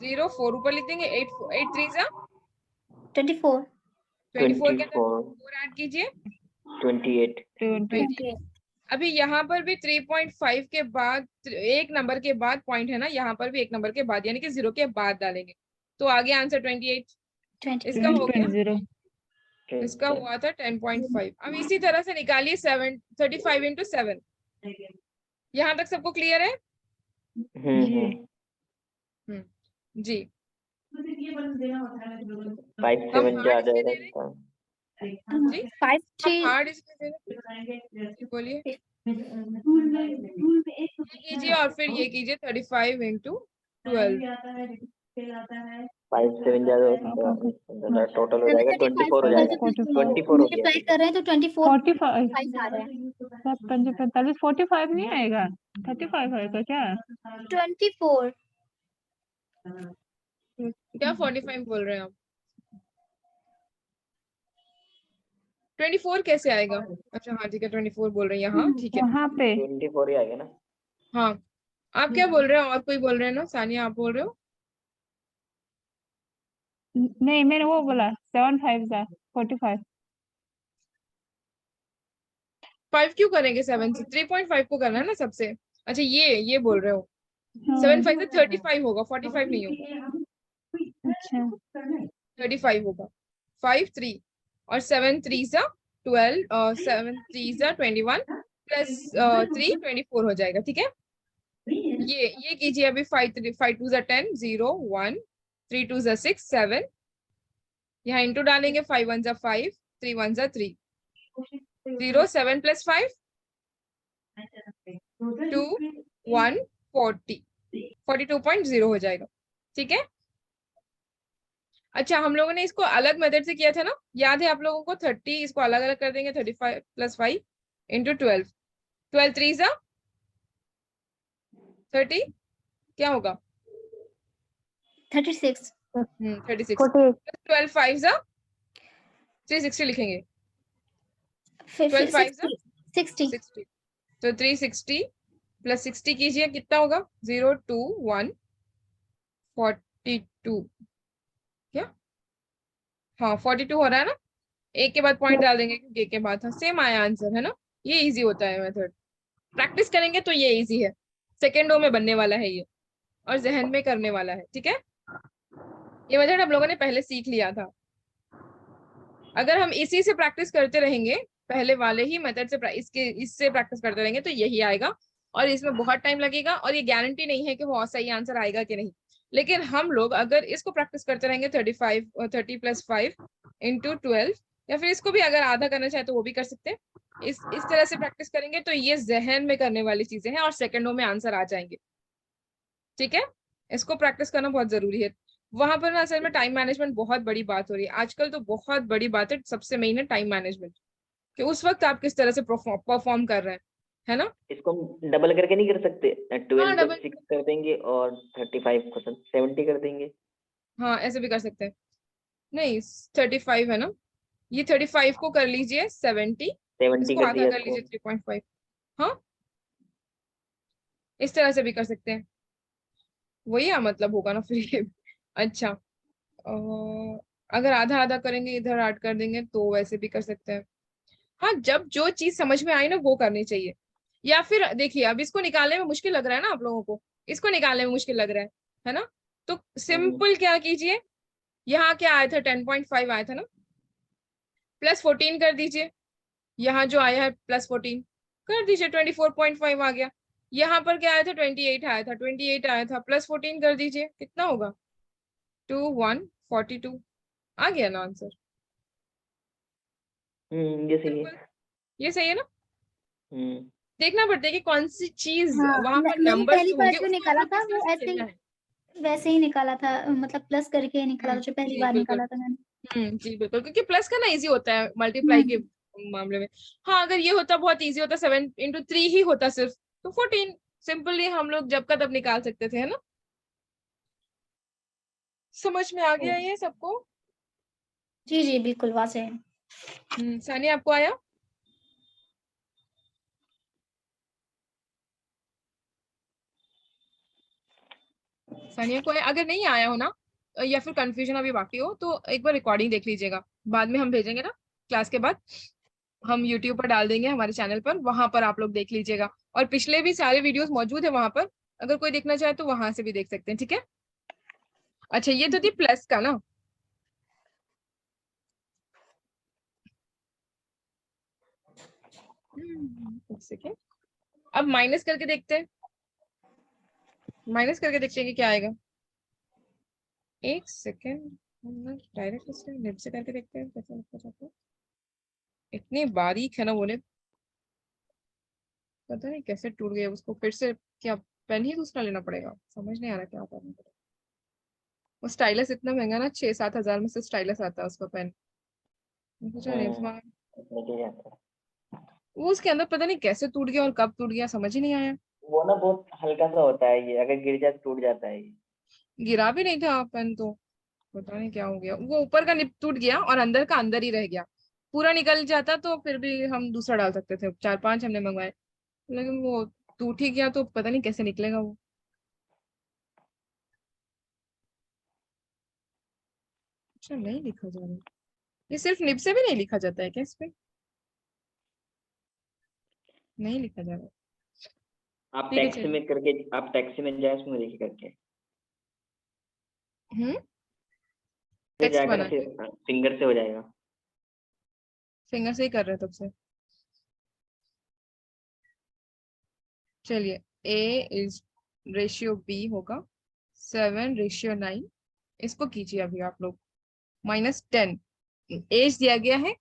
0 4 ऊपर लिख देंगे, 8 3 जा 24। 24 के अंदर 4 ऐड कीजिए, 28। 20। अभी यहाँ पर भी 3.5 के बाद एक नंबर के बाद पॉइंट है ना, यहाँ पर भी एक नंबर के बाद, यानी कि 0 के बाद डालेंगे, तो आगे आंसर 28। इसका हो गया, 20। इसका हुआ था 10.5। अब इसी तरह से निकालिए 35 इंटू 7। यहाँ तक सबको क्लियर है? जी। 5 हम 7 हार्ड जा इसलिए दे जाएगा रहे इसका। जी, 5 हम 3 हार्ड इसलिए दे रहे, बोलिए। ये कीजिए और फिर ये कीजिए 35 इंटू 12। 5 7 जा टोटल हो जाएगा 24 हो जाएगा। 24 हो गया। मल्टीप्लाई कर रहे हैं तो 24 45 आ रहा है। 45 45 नहीं आएगा, 35 आएगा क्या? 24 क्या 45 बोल रहे हैं आप? 24 कैसे आएगा? अच्छा हाँ ठीक है, 24 बोल रहे हैं यहाँ, ठीक है। वहाँ पे 24 ही आएगा ना। हाँ, आप क्या बोल रहे हो? और कोई बोल रहे हैं ना? सानिया आप बोल रहे हो? नहीं, मैंने वो बोला 7 5 जा 45। 5 क्यों करेंगे 7 से? 3.5 को करना है ना सबसे। अच्छा ये बोल रहे हो। हाँ। 7 5 से 35 होगा, 45 नहीं होगा। अच्छा 35 होगा। 5 3 और 7 3 जा 12 और 7 3 जा 21 प्लस 3 24 हो जाएगा। ठीक है, ये कीजिए अभी। 5 3 5 2 जा 10 0 1 3 2 जा 6 7, यहाँ इंटू डालेंगे। 5 1 जा 5 3 1 जा 3 0 7 प्लस 5 2 1 40 42.0 हो जाएगा। ठीक है। अच्छा, हम लोगों ने इसको अलग मेथड से किया था ना, याद है आप लोगों को? 30 इसको अलग अलग कर देंगे। 35 प्लस 5 इंटू 12 12 3 जा 30 क्या होगा? 36 36 48 12 5 जा 360 लिखेंगे। 12 5 जा 60 60 तो 360 प्लस 60 कीजिए, कितना होगा? 0 2 1 42 क्या? हाँ 42 हो रहा है ना। एक के बाद पॉइंट डाल देंगे क्योंकि एक के बाद था। सेम आया आंसर, है ना। ये इजी होता है मेथड, प्रैक्टिस करेंगे तो ये इजी है। सेकेंडों में बनने वाला है ये, और जहन में करने वाला है। ठीक है, ये मेथड हम लोगों ने पहले सीख लिया था। अगर हम इसी से प्रैक्टिस करते रहेंगे, पहले वाले ही मेथड से इससे प्रैक्टिस करते रहेंगे तो यही आएगा। और इसमें बहुत टाइम लगेगा, और ये गारंटी नहीं है कि वो सही आंसर आएगा कि नहीं। लेकिन हम लोग अगर इसको प्रैक्टिस करते रहेंगे 30 प्लस 5 इंटू 12, या फिर इसको भी अगर आधा करना चाहे तो वो भी कर सकते हैं। इस तरह से प्रैक्टिस करेंगे तो ये जहन में करने वाली चीजें हैं और सेकंडों में आंसर आ जाएंगे। ठीक है, इसको प्रैक्टिस करना बहुत जरूरी है। वहां पर ना असल में टाइम मैनेजमेंट बहुत बड़ी बात हो रही है आजकल, तो बहुत बड़ी बात है। सबसे मेन है टाइम मैनेजमेंट, कि उस वक्त आप किस तरह से परफॉर्म कर रहे हैं, है ना। इसको हम डबल करके नहीं कर सकते? हाँ 12 को डबल, 6 कर देंगे और 35 को 70 कर देंगे। हाँ ऐसे भी कर सकते हैं। नहीं 35 है ना, ये 35 को कर लीजिए 70, 70 इसको कर आधा दिया कर इसको। लीजिए 3.5। हाँ इस तरह से भी कर सकते हैं, वही मतलब होगा ना फिर ये। अच्छा, अगर आधा आधा करेंगे, इधर ऐड कर देंगे तो वैसे भी कर सकते हैं। हाँ, जब जो चीज समझ में आई ना वो करनी चाहिए। या फिर देखिए, अब इसको निकालने में मुश्किल लग रहा है ना आप लोगों को, इसको निकालने में मुश्किल लग रहा है ना। तो हम्म, सिंपल क्या कीजिए, यहाँ क्या आया था? 10.5 आया था ना, प्लस 14 कर दीजिए। यहाँ जो आया है प्लस 14 कर दीजिए, 24.5 आ गया। यहाँ पर क्या आया था? 28 आया था, 28 आया था, प्लस 14 कर दीजिए, कितना होगा? 2142 आ गया ना आंसर। ये सही सिंपल, है। ये सही है ना। हम्म। देखना पड़ता है कि कौन सी चीज हाँ, वहां पर मैंने नंबर्स पहली जो बार होंगे जो उसको हम निकाला लोग था किस तरह वो से ऐसे खेलना ही है। वैसे ही निकाला था, मतलब प्लस करके निकाला था जो पहली जी बार बिल्कुल। निकाला था मैंने। जी बिल्कुल, क्योंकि प्लस का ना इजी होता है मल्टीप्लाई के हम्म। मामले में। हाँ अगर ये होता बहुत इजी होता, 7 × 3 ही होता सिर्फ, तो 14 सिंपली हम लोग जब का तब निकाल सकते थे, है ना। समझ में आ गया ये सबको? जी जी बिल्कुल वासे है। सानिया आपको आया? सानिया को आया? अगर नहीं आया हो ना, या फिर कंफ्यूजन अभी बाकी हो, तो एक बार रिकॉर्डिंग देख लीजिएगा, बाद में हम भेजेंगे ना क्लास के बाद। हम यूट्यूब पर डाल देंगे हमारे चैनल पर, वहां पर आप लोग देख लीजिएगा। और पिछले भी सारे वीडियोस मौजूद है वहां पर, अगर कोई देखना चाहे तो वहां से भी देख सकते हैं। ठीक है। अच्छा, ये तो थी प्लस का ना। एक सेकेंड, अब माइनस करके देखते हैं। माइनस करके देखते हैं कि क्या आएगा। एक सेकेंड, डायरेक्ट इससे नेट से करके देखते हैं कैसा लगता जाता है। इतनी बारीक है ना वो नेट, पता नहीं कैसे टूट गया उसको। फिर से क्या पेन ही दूसरा लेना पड़ेगा? समझ नहीं आ रहा क्या करना पड़ेगा। वो स्टाइलस इतना महंगा ना, 6-7 हजार में से स्टाइलस आता है उसका पेन। मैं सोचा निब्स हम्म, मंगा, लेके जाता है। वो उसके अंदर पता नहीं कैसे टूट गया और कब टूट गया, समझ ही नहीं आया। वो ना बहुत हल्का सा होता है ये, अगर गिर जाए तो टूट जाता है ये। गिरा भी नहीं था पेन तो, पता नहीं क्या हो गया। वो ऊपर का निप टूट गया और अंदर का अंदर ही रह गया। पूरा निकल जाता तो फिर भी हम दूसरा डाल सकते थे। 4-5 हमने मंगवाए, लेकिन वो टूट ही गया तो पता नहीं कैसे निकलेगा वो। अच्छा नहीं लिखा जा रहा है, ये सिर्फ निब से भी नहीं लिखा जाता है क्या इस पे? नहीं लिखा जा रहा। आप ठीक है टेक्स्ट चलिए। में करके, आप टेक्स्ट में जाए उसमें देखिए करके, फिर टेक्स्ट जाकर बना के फिर फिंगर से हो जाएगा। फिंगर से ही कर रहे हैं तब से। चलिए ए इज रेशियो बी होगा 7:9। इसको कीजिए अभी आप लोग -10। एज दिया गया है,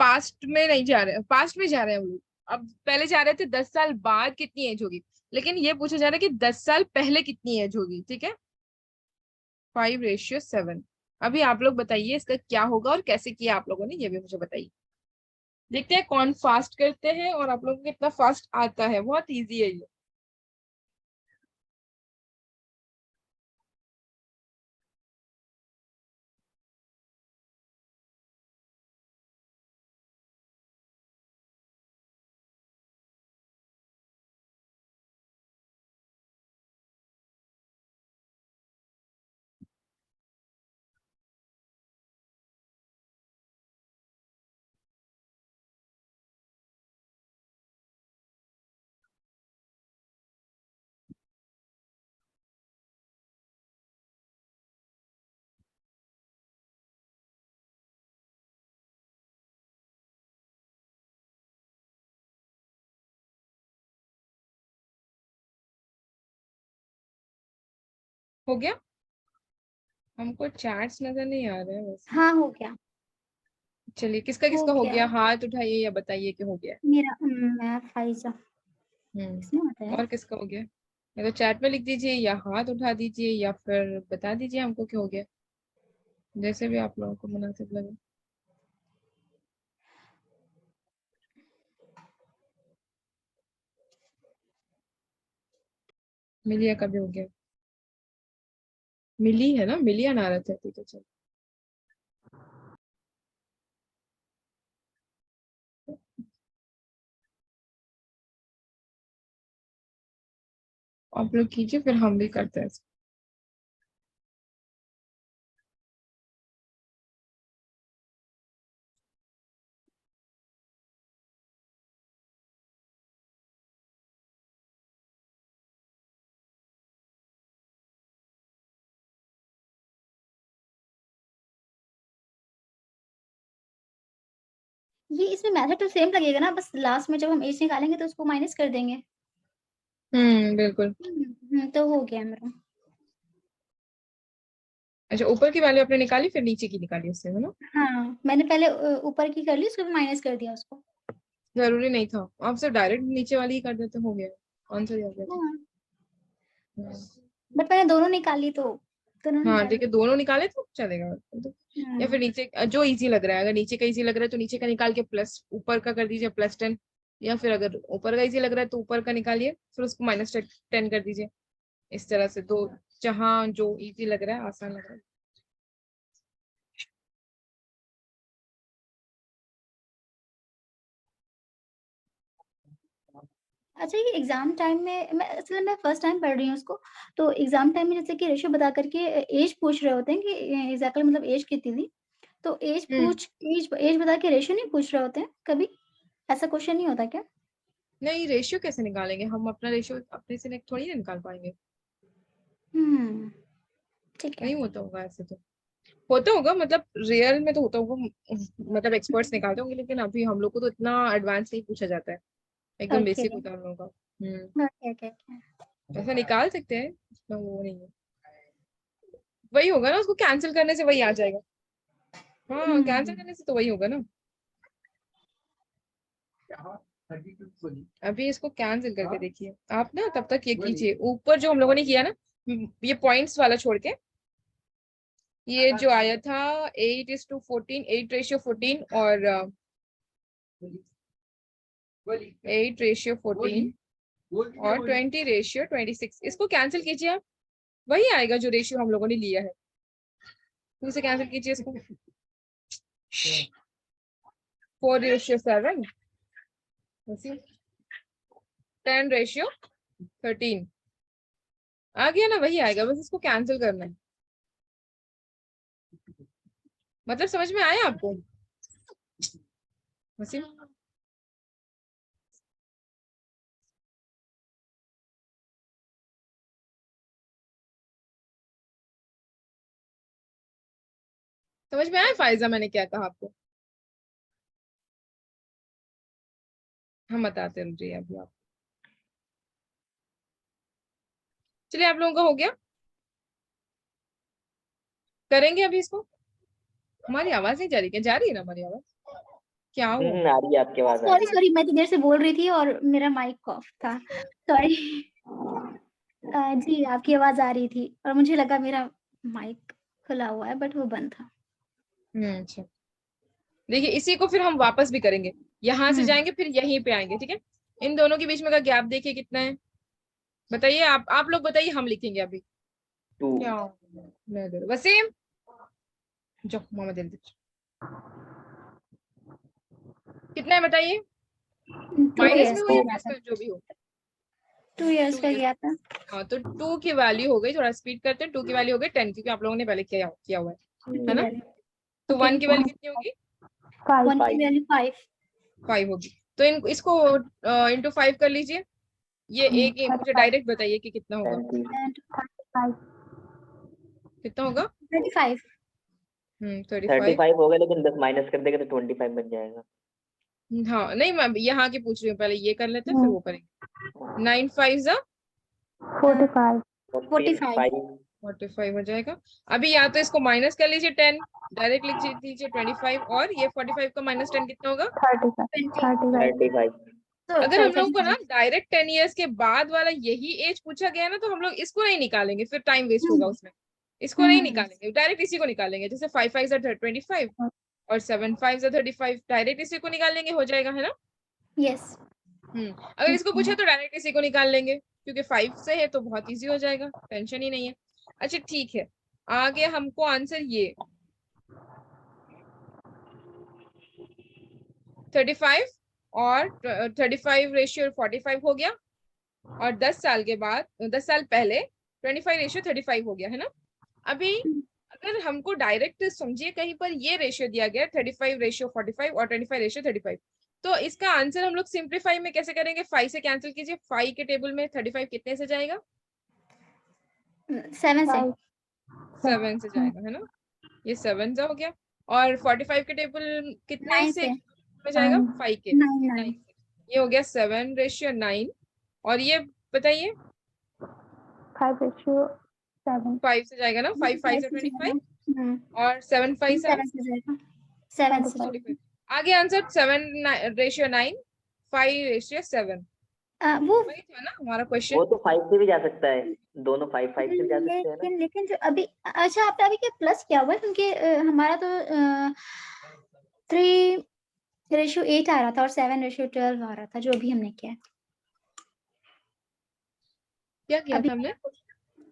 पास्ट में नहीं जा रहे, पास्ट में जा रहे हैं हम लोग। अब पहले जा रहे थे 10 साल बाद कितनी एज होगी, लेकिन ये पूछा जा रहा है कि 10 साल पहले कितनी एज होगी। ठीक है, 5:7। अभी आप लोग बताइए इसका क्या होगा और कैसे किया आप लोगों ने, ये भी मुझे बताइए। देखते हैं कौन फास्ट करते हैं और आप लोगों को कितना फास्ट आता है। बहुत इजी है ये। हो गया, हमको चैट्स नजर नहीं आ रहे हैं वैसे। हाँ हो गया। चलिए किसका हो किसका हो गया गया, हाथ उठाइए या बताइए कि हो गया। मेरा। मैं फाइजा। इसमें होता है। और किसका हो गया, या तो चैट में लिख दीजिए या हाथ उठा दीजिए या फिर बता दीजिए हमको क्या हो गया, जैसे भी आप लोगों को मुनासिब लगे। मिलिया का भी हो गया, मिली है ना, मिलियन आ रहे थे। ठीक है चलो। आप लोग कीजिए फिर हम भी करते हैं। ये इसमें मेथड तो सेम लगेगा ना, बस लास्ट में जब हम एज निकालेंगे तो उसको माइनस कर देंगे। बिल्कुल। तो हो गया मेरा। अच्छा ऊपर की वैल्यू आपने निकाली फिर नीचे की निकाली उससे, है ना? हाँ मैंने पहले ऊपर की कर ली, उसको माइनस कर दिया उसको। जरूरी नहीं था, आप सिर्फ डायरेक्ट नीचे वाली ही कर देते, हो गया आंसर ही आ गया था। हाँ हम्म। बट मैंने दोनों निकाली तो दोनों हाँ निकाल ठीक है, ली। दोनों निकाले तो चलेगा तो। या फिर नीचे जो इजी लग रहा है, अगर नीचे का इजी लग रहा है तो नीचे का निकाल के प्लस ऊपर का कर दीजिए +10। या फिर अगर ऊपर का इजी लग रहा है तो ऊपर का निकालिए फिर उसको -10 कर दीजिए। इस तरह से दो, जहाँ जो इजी लग रहा है, आसान लग रहा है। अच्छा ये एग्जाम टाइम में, मैं असल में फर्स्ट टाइम पढ़ रही हूँ उसको, तो एग्जाम टाइम में जैसे कि रेशियो बता करके एज पूछ रहे होते हैं कि एग्जैक्टली मतलब एज कितनी थी, तो हम्म एज बता के रेशियो नहीं पूछ रहे होते हैं कभी? ऐसा क्वेश्चन नहीं होता क्या? नहीं, रेशियो कैसे निकालेंगे हम, अपना रेशियो अपने से थोड़ी ना निकाल पाएंगे। हम्म ठीक है। नहीं होता होगा ऐसे तो। होता होगा मतलब रियल में तो होता होगा, मतलब एक्सपर्ट्स निकालते होंगे, लेकिन अभी हम लोग को तो इतना एडवांस नहीं पूछा जाता है, एकदम ओके बेसिक होता है हम लोगों का। Okay okay. ऐसा निकाल सकते हैं, इतना वो नहीं है। वही होगा ना, उसको कैंसिल करने से वही आ जाएगा। हाँ कैंसिल करने से तो वही होगा ना। अभी इसको कैंसिल करके देखिए आप ना, तब तक ये कीजिए ऊपर जो हम लोगों ने किया ना, ये पॉइंट्स वाला छोड़ के, ये जो आया था 8:14, 8:14 और 8:14 और 20:26, इसको कैंसिल कीजिए आप, वही आएगा जो रेशियो हम लोगों ने लिया है। तो इसे कैंसिल कीजिए इसको। 4:7, 10:13 आ गया ना, वही आएगा, बस इसको कैंसिल करना है। मतलब समझ में आया आपको वसीम? समझ में आया फायजा मैंने क्या कहा आपको? हम बताते हैं जी अभी आप। चलिए आप लोगों का हो गया, करेंगे अभी इसको। हमारी आवाज नहीं जा रही क्या? जा रही है ना हमारी आवाज? क्या हुआ? आ रही है आपकी आवाज, आ सॉरी रही है। सॉरी, मैं तो देर से बोल रही थी और मेरा माइक ऑफ था, सॉरी। जी आपकी आवाज आ रही थी और मुझे लगा मेरा माइक खुला हुआ है, बट वो बंद था। अच्छा देखिए, इसी को फिर हम वापस भी करेंगे, यहाँ से हम्म, जाएंगे फिर यहीं पे आएंगे, ठीक है। इन दोनों के बीच में का गैप देखिए कितना है, बताइए आप लोग बताइए, हम लिखेंगे अभी। 2। क्या मैं दे वसीम, जो मोहम्मद इल्दिज कितना है बताइए, 2 माइनस में इयर्स हो का या गया प्लस था, में, जो भी हो। 2 इयर्स 2 का ईयर, गया था। हाँ तो 2 की वैल्यू हो गई, थोड़ा स्पीड करते हैं, 2 की वैल्यू हो गई 10, क्योंकि आप लोगों ने पहले किया हुआ है ना। तो ओके, 1 की वैल्यू कितनी होगी? 1 की वैल्यू 5। 5 होगी। तो इसको इंटू 5 कर लीजिए। ये एक ही मुझे डायरेक्ट बताइए कि कितना होगा, 35। कितना होगा? 35। 35। 35 हो गया, लेकिन 10 माइनस कर देगा तो 25 बन जाएगा। हाँ नहीं, मैं यहाँ की पूछ रही हूँ, पहले ये कर लेते हैं फिर वो करेंगे। 9 5 जा 45 45। 45 हो जाएगा। अभी या तो इसको माइनस कर लीजिए 10, डायरेक्ट लिख दीजिए 25, और ये 45 का माइनस 10 कितना होगा? 35 35। अगर हम लोगों को ना 35। डायरेक्ट 10 इयर्स के बाद वाला यही एज पूछा गया ना, तो हम लोग इसको नहीं निकालेंगे, फिर टाइम वेस्ट होगा उसमें। इसको नहीं निकालेंगे, डायरेक्ट इसी को निकालेंगे। जैसे 5 5 25 और 7 5 35, डायरेक्ट इसी को निकालेंगे, हो जाएगा, है ना। यस। अगर इसको पूछे तो डायरेक्ट इसी को निकाल लेंगे, क्योंकि 5 से है तो बहुत इजी हो जाएगा, टेंशन ही नहीं है। अच्छा ठीक है, आगे हमको आंसर ये 35 और 35 रेशियो 45 हो गया, और 10 साल के बाद, 10 साल पहले 25 रेशियो 35 हो गया, है ना। अभी अगर हमको डायरेक्ट समझिए कहीं पर ये रेशियो दिया गया 35 रेशियो 45 और 25 रेशियो 35, तो इसका आंसर हम लोग सिंप्लीफाई में कैसे करेंगे? 5 से कैंसिल कीजिए, 5 के टेबल में 35 कितने से जाएगा? 7 से। 7 से जाएगा, है ना। ये 7 जा हो गया। और 45 के टेबल कितने 9 से से। में जाएगा? 5 के 9 9 9। से। ये हो गया 7 रेशियो 9। और ये बताइए 5 से जाएगा ना, 5 5 से 25 और 7 5 से 7 से जाएगा, 7 से। 25। आगे आंसर 7 रेशियो 9, 5 रेशियो 7, वो वही था ना हमारा क्वेश्चन। वो तो 5 से भी जा सकता है, दोनों 5 5 से भी जा सकते हैं ना। लेकिन जो अभी, अच्छा आपने अभी क्या प्लस किया हुआ है? क्योंकि हमारा तो 3 रेशियो 8 आ रहा था और 7 रेशियो 12 आ रहा था, जो अभी हमने किया है। क्या किया अभी था हमने?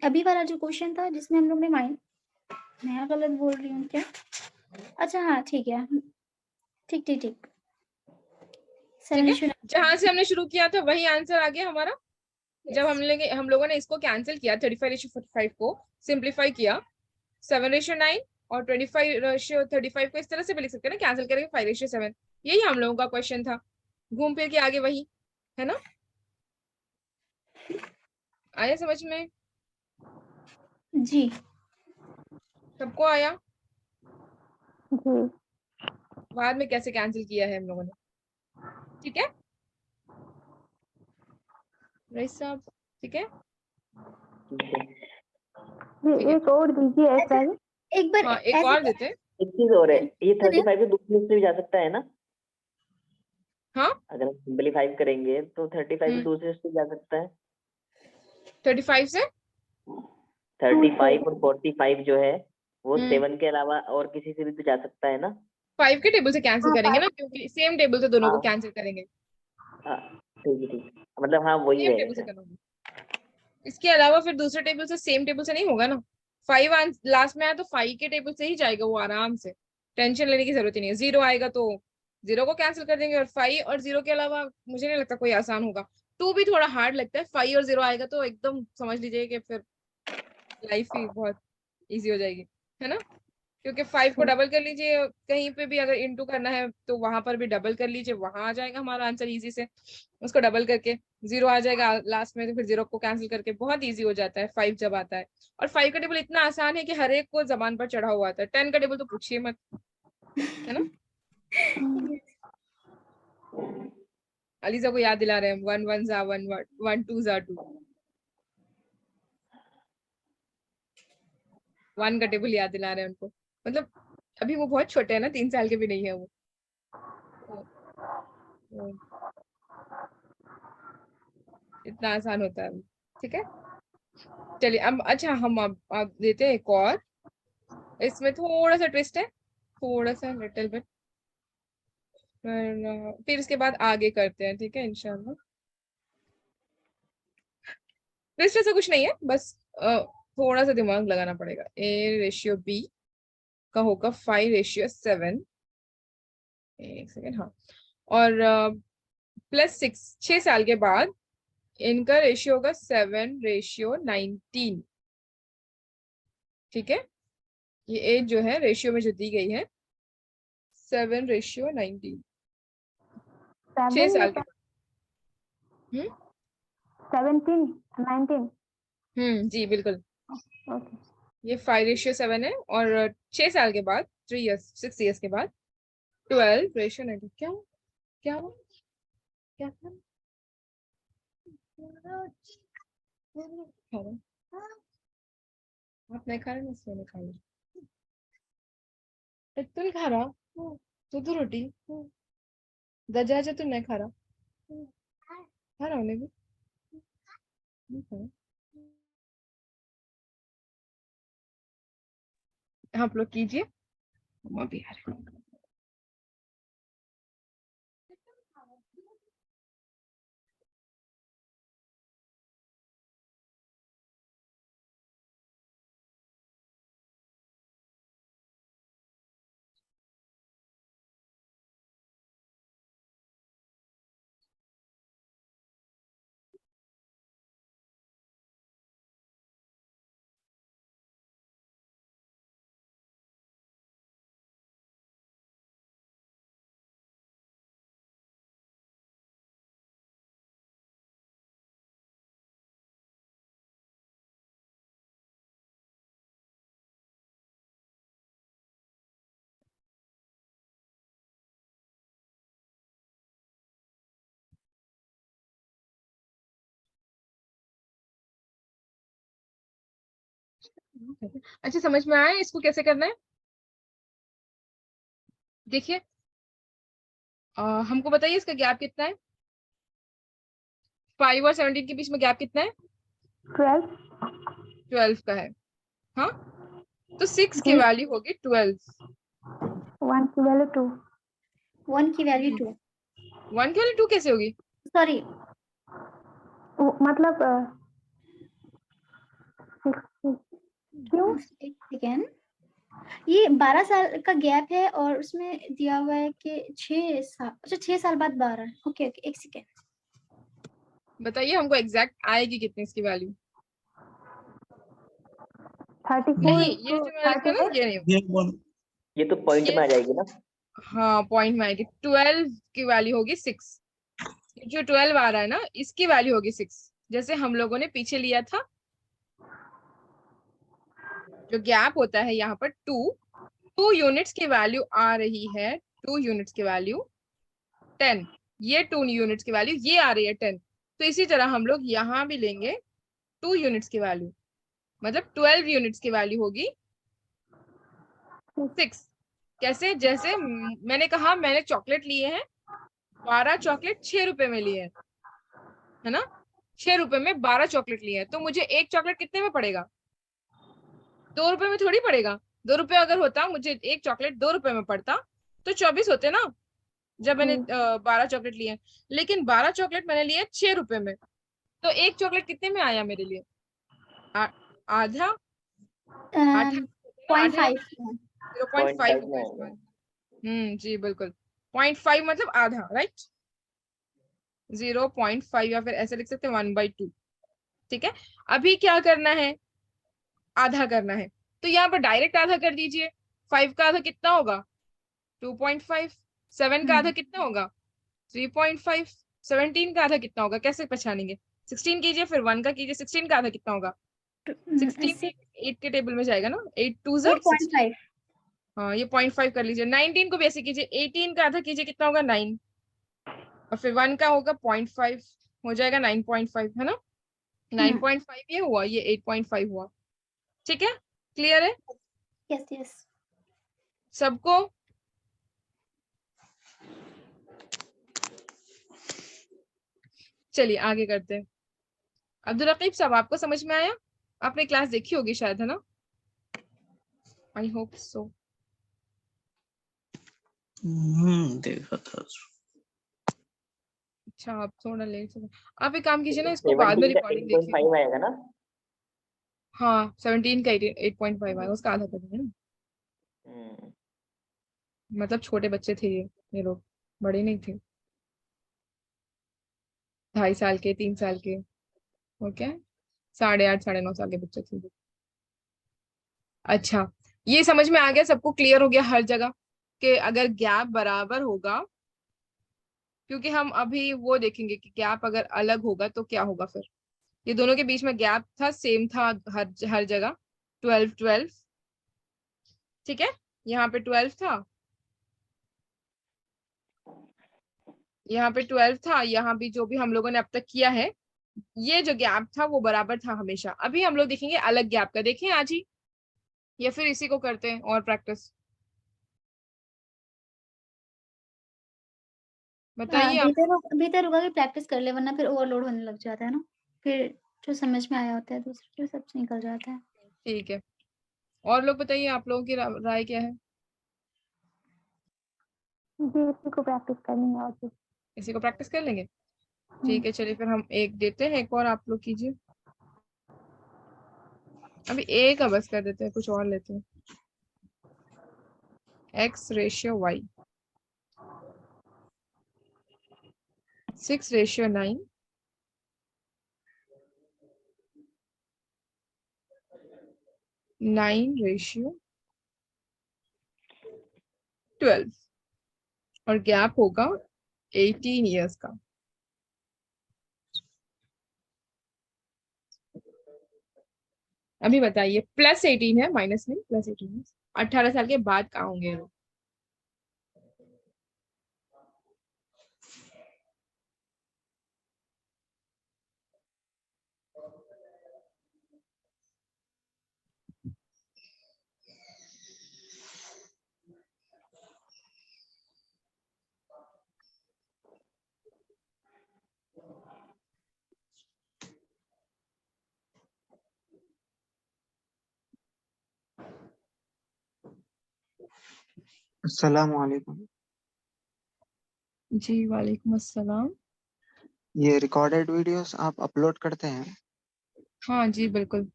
अभी वाला जो क्वेश्चन था जिसमें हम लोग ने मैं गलत बोल रही हूँ क्या? अच्छा हाँ ठीक है, ठीक ठीक ठीक। ठीक है, जहां से हमने शुरू किया था वही आंसर आ गया हमारा। जब हम लोगों ने इसको कैंसिल किया, 35 रेशियो 45 को सिंप्लीफाई किया, 7 रेशियो 9 और 25 रेशियो 35 को इस तरह से भी लिख सकते हैं ना, कैंसिल करेंगे 5 रेशियो 7। यही हम लोगों का क्वेश्चन था, घूम फिर के आगे वही, है ना। आया समझ में? जी। सबको आया? जी। बाद में कैसे कैंसिल किया है हम लोगों ने, ठीक है रईस साहब, ठीक है। ठीक है। ठीक है, एक और दीजिए अच्छा, एक बार हाँ एक और देते हैं। एक चीज और है, ये 35 को दूसरे से भी जा सकता है ना। हाँ अगर हम सिंपलीफाई करेंगे तो 35 को हम्म, दूसरे से जा सकता है। 35 से 35 और 45 जो है वो हम्म, 7 के अलावा और किसी से भी तो जा सकता है ना। 5 के टेबल से कैंसिल करेंगे ना, क्योंकि सेम टेबल से दोनों को हाँ कैंसिल करेंगे, हाँ, ठीक है ठीक है, मतलब हाँ वही सेम टेबल से रहेगा। करोगे। इसके अलावा फिर दूसरे टेबल से, सेम टेबल से नहीं होगा ना। 5 लास्ट में आया तो 5 के टेबल से ही जाएगा वो आराम से, टेंशन लेने की जरूरत ही नहीं है। 0 आएगा तो 0 को कैंसिल कर देंगे, और 5 और 0 के अलावा मुझे नहीं लगता कोई आसान होगा। 2 भी थोड़ा हार्ड लगता है, 5 और 0 आएगा तो एकदम समझ लीजिए कि फिर लाइफ ही बहुत इजी हो जाएगी, है ना। क्योंकि 5 को डबल कर लीजिए, कहीं पे भी अगर इनटू करना है तो वहां पर भी डबल कर लीजिए, वहां आ जाएगा हमारा आंसर इजी से। उसको डबल करके 0 आ जाएगा लास्ट में, तो फिर 0 को कैंसिल करके बहुत इजी हो जाता है 5 जब आता है। और 5 का टेबल इतना आसान है कि हर एक को जबान पर चढ़ा हुआ आता है। 10 का टेबल तो पूछिए मत, है ना। अलीजा को याद दिला रहे हैं, 1 1 जा 1 1 2 जा 2, 1 का टेबल याद दिला रहे हैं उनको। मतलब अभी वो बहुत छोटे हैं ना, 3 साल के भी नहीं है वो। तो इतना आसान होता है। ठीक है, चलिए अब अच्छा हम अब देते हैं एक और, इसमें थोड़ा सा ट्विस्ट है, थोड़ा सा लिटिल बिट, फिर इसके बाद आगे करते हैं। ठीक है इंशाल्लाह। ट्विस्ट ऐसा कुछ नहीं है, बस थोड़ा सा दिमाग लगाना पड़ेगा। A/B का होगा 5/7, एक सेकेंड, हाँ। और +6, 6 साल के बाद इनका रेशियो होगा 7/19। ठीक है, ये एज जो है रेशियो में जो दी गई है 7/19, 6 साल के बाद। 17 19 जी बिल्कुल, ओके। ये 5/7 है। और 6 साल के बाद 6 ईयर्स के बाद 12/19। क्या हुआ? क्या हुआ? क्या था? खा रहे? आप नहीं खा रहे ना, इसलिए नहीं खा रहे। तू नहीं खा रहा? तो रोटी दजा तू नहीं खा रहा? खा रहा उन्हें भी नहीं खा रहा। आप लोग कीजिए, हम अभी आ रहे हैं। अच्छा समझ में आया इसको कैसे करना है? देखिए हमको बताइए इसका गैप कितना है? 5 और 17 के बीच में गैप कितना है? 12 12 का है। हाँ, तो 6 की वैल्यू होगी 12। 1 की वैल्यू 2 1 की वैल्यू 2, 1 की वैल्यू 2 कैसे होगी? सॉरी मतलब 6 क्यों? एक सेकेंड, ये 12 साल का गैप है और उसमें दिया हुआ है कि 6 साल, अच्छा 6 साल बाद 12। ओके ओके, एक सेकेंड बताइए हमको एग्जैक्ट आएगी कितनी इसकी वैल्यू? 34 नहीं, ये जो मैंने लिखा ना, ये नहीं, ये तो पॉइंट में आ जाएगी ना। हाँ पॉइंट में आएगी। 12 की वैल्यू होगी 6, जो 12 आ रहा है ना इसकी वैल्यू होगी 6। जैसे हम लोगों ने पीछे लिया था, जो गैप होता है यहाँ पर 2 यूनिट्स की वैल्यू आ रही है, 2 यूनिट्स की वैल्यू 10, ये 2 यूनिट्स की वैल्यू ये आ रही है 10। तो इसी तरह हम लोग यहाँ भी लेंगे 2 यूनिट्स की वैल्यू, मतलब 12 यूनिट्स की वैल्यू होगी 6। कैसे? जैसे मैंने कहा मैंने चॉकलेट लिए हैं 12 चॉकलेट 6 रुपए में लिए हैं, है ना। 6 रुपए में 12 चॉकलेट लिए हैं, तो मुझे एक चॉकलेट कितने में पड़ेगा? 2 रुपए में थोड़ी पड़ेगा। 2 रुपए अगर होता मुझे एक चॉकलेट 2 रुपए में पड़ता तो 24 होते ना, जब मैंने 12 चॉकलेट लिए। लेकिन 12 चॉकलेट मैंने लिए 6 रुपए में, तो एक चॉकलेट कितने में आया मेरे लिए? आधा, 0.5 0.5 होगा इसका। जी बिल्कुल, 0.5 मतलब आधा, राइट। 0.5 या फिर ऐसे लिख सकते हैं 1/2। ठीक है, अभी क्या करना है? आधा करना है, तो यहाँ पर डायरेक्ट आधा कर दीजिए। 5 का आधा कितना होगा 2.5, 7 का आधा कितना होगा 3.5, 17 का आधा कितना होगा, कैसे पहचानेंगे? 16 कीजिए फिर 1 का कीजिए, 16 का आधा कितना होगा? 16 8 के टेबल में जाएगा ना, 8 2 16। 8.5। हाँ ये 0.5 कर लीजिए। 19 को भी ऐसे कीजिए, 18 का आधा कीजिए कितना होगा 9, और फिर 1 का होगा 0.5, हो जाएगा 9.5 है ना। 9.5 ये हुआ, ये 8.5 हुआ। ठीक है, क्लियर है यस यस। सबको? चलिए आगे करते हैं। अब्दुल रकीब साहब आपको समझ में आया? आपने क्लास देखी होगी शायद, है ना? I hope so. देखा था। अच्छा आप थोड़ा लेट से, आप एक काम कीजिए ना, इसको बाद में 17 का रिकॉर्डिंग देखिए। 8.5 आएगा ना। हाँ 17 का 8.5 आएगा, उसका आधा कर देंगे ना। हम्म, मतलब छोटे बच्चे थे ये लोग, बड़े नहीं थे, 2.5 साल के 3 साल के, ओके 8.5 9.5 साल के बच्चे थे। अच्छा ये समझ में आ गया सबको, क्लियर हो गया हर जगह कि अगर गैप बराबर होगा, क्योंकि हम अभी वो देखेंगे कि गैप अगर अलग होगा तो क्या होगा। फिर ये दोनों के बीच में गैप था, सेम था हर जगह 12 12, ठीक है, यहाँ पे 12 था, यहाँ पे 12 था, यहाँ भी जो भी हम लोगों ने अब तक किया है, ये जो गैप था वो बराबर था हमेशा। अभी हम लोग देखेंगे अलग गैप का, देखें आज ही या फिर इसी को करते हैं और प्रैक्टिस, बताइए आप। भीतर रुका के प्रैक्टिस कर ले, वरना फिर ओवरलोड होने लग जाता है ना, फिर जो समझ में आया होता है दूसरे सब निकल जाता है। ठीक है, और लोग बताइए आप लोगों की राय क्या है? जी इसी को प्रैक्टिस करनी है और कुछ। इसी को प्रैक्टिस कर लेंगे, ठीक है। चलिए फिर हम एक देते हैं, एक और आप लोग कीजिए। अभी एक का बस कर देते हैं, कुछ और लेते हैं। x ratio y, 6 ratio 9, 9 ratio 12, और गैप होगा 18 ईयर्स का। अभी बताइए, +18 है, माइनस नहीं, +18 है, 18 साल के बाद कहाँ होंगे लोग? अस्सलाम वालेकुम। जी वालेकुम अस्सलाम। ये रिकॉर्डेड वीडियोस आप अपलोड करते हैं? हाँ जी बिल्कुल,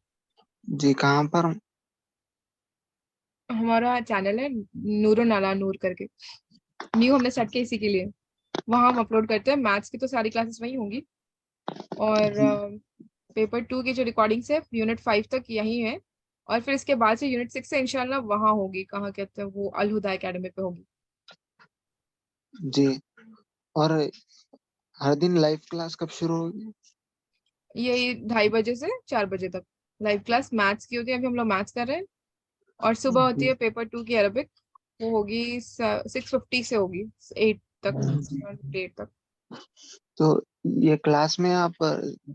जी कहाँ पर? हमारा चैनल है नूरो नाला नूर करके, न्यू हमने स्टार्ट किया इसी के लिए। वहाँ हम अपलोड करते हैं, मैथ्स की तो सारी क्लासेस वही होंगी, और पेपर 2 की जो रिकॉर्डिंग्स है यूनिट 5 तक यही है, और फिर इसके बाद से यूनिट 6 से इंशाल्लाह वहाँ होगी, कहाँ कहते हैं वो, अल हुदा एकेडमी पे होगी। जी। और हर दिन लाइव क्लास कब शुरू होगी? यही 2:30 से 4 बजे तक लाइव क्लास मैथ्स की होती है। अभी हम लोग मैथ्स कर रहे हैं, और सुबह होती जी। है पेपर 2 की अरबिक, वो होगी 6:50 से होगी 8 तक, 8 तक। तो ये क्लास में आप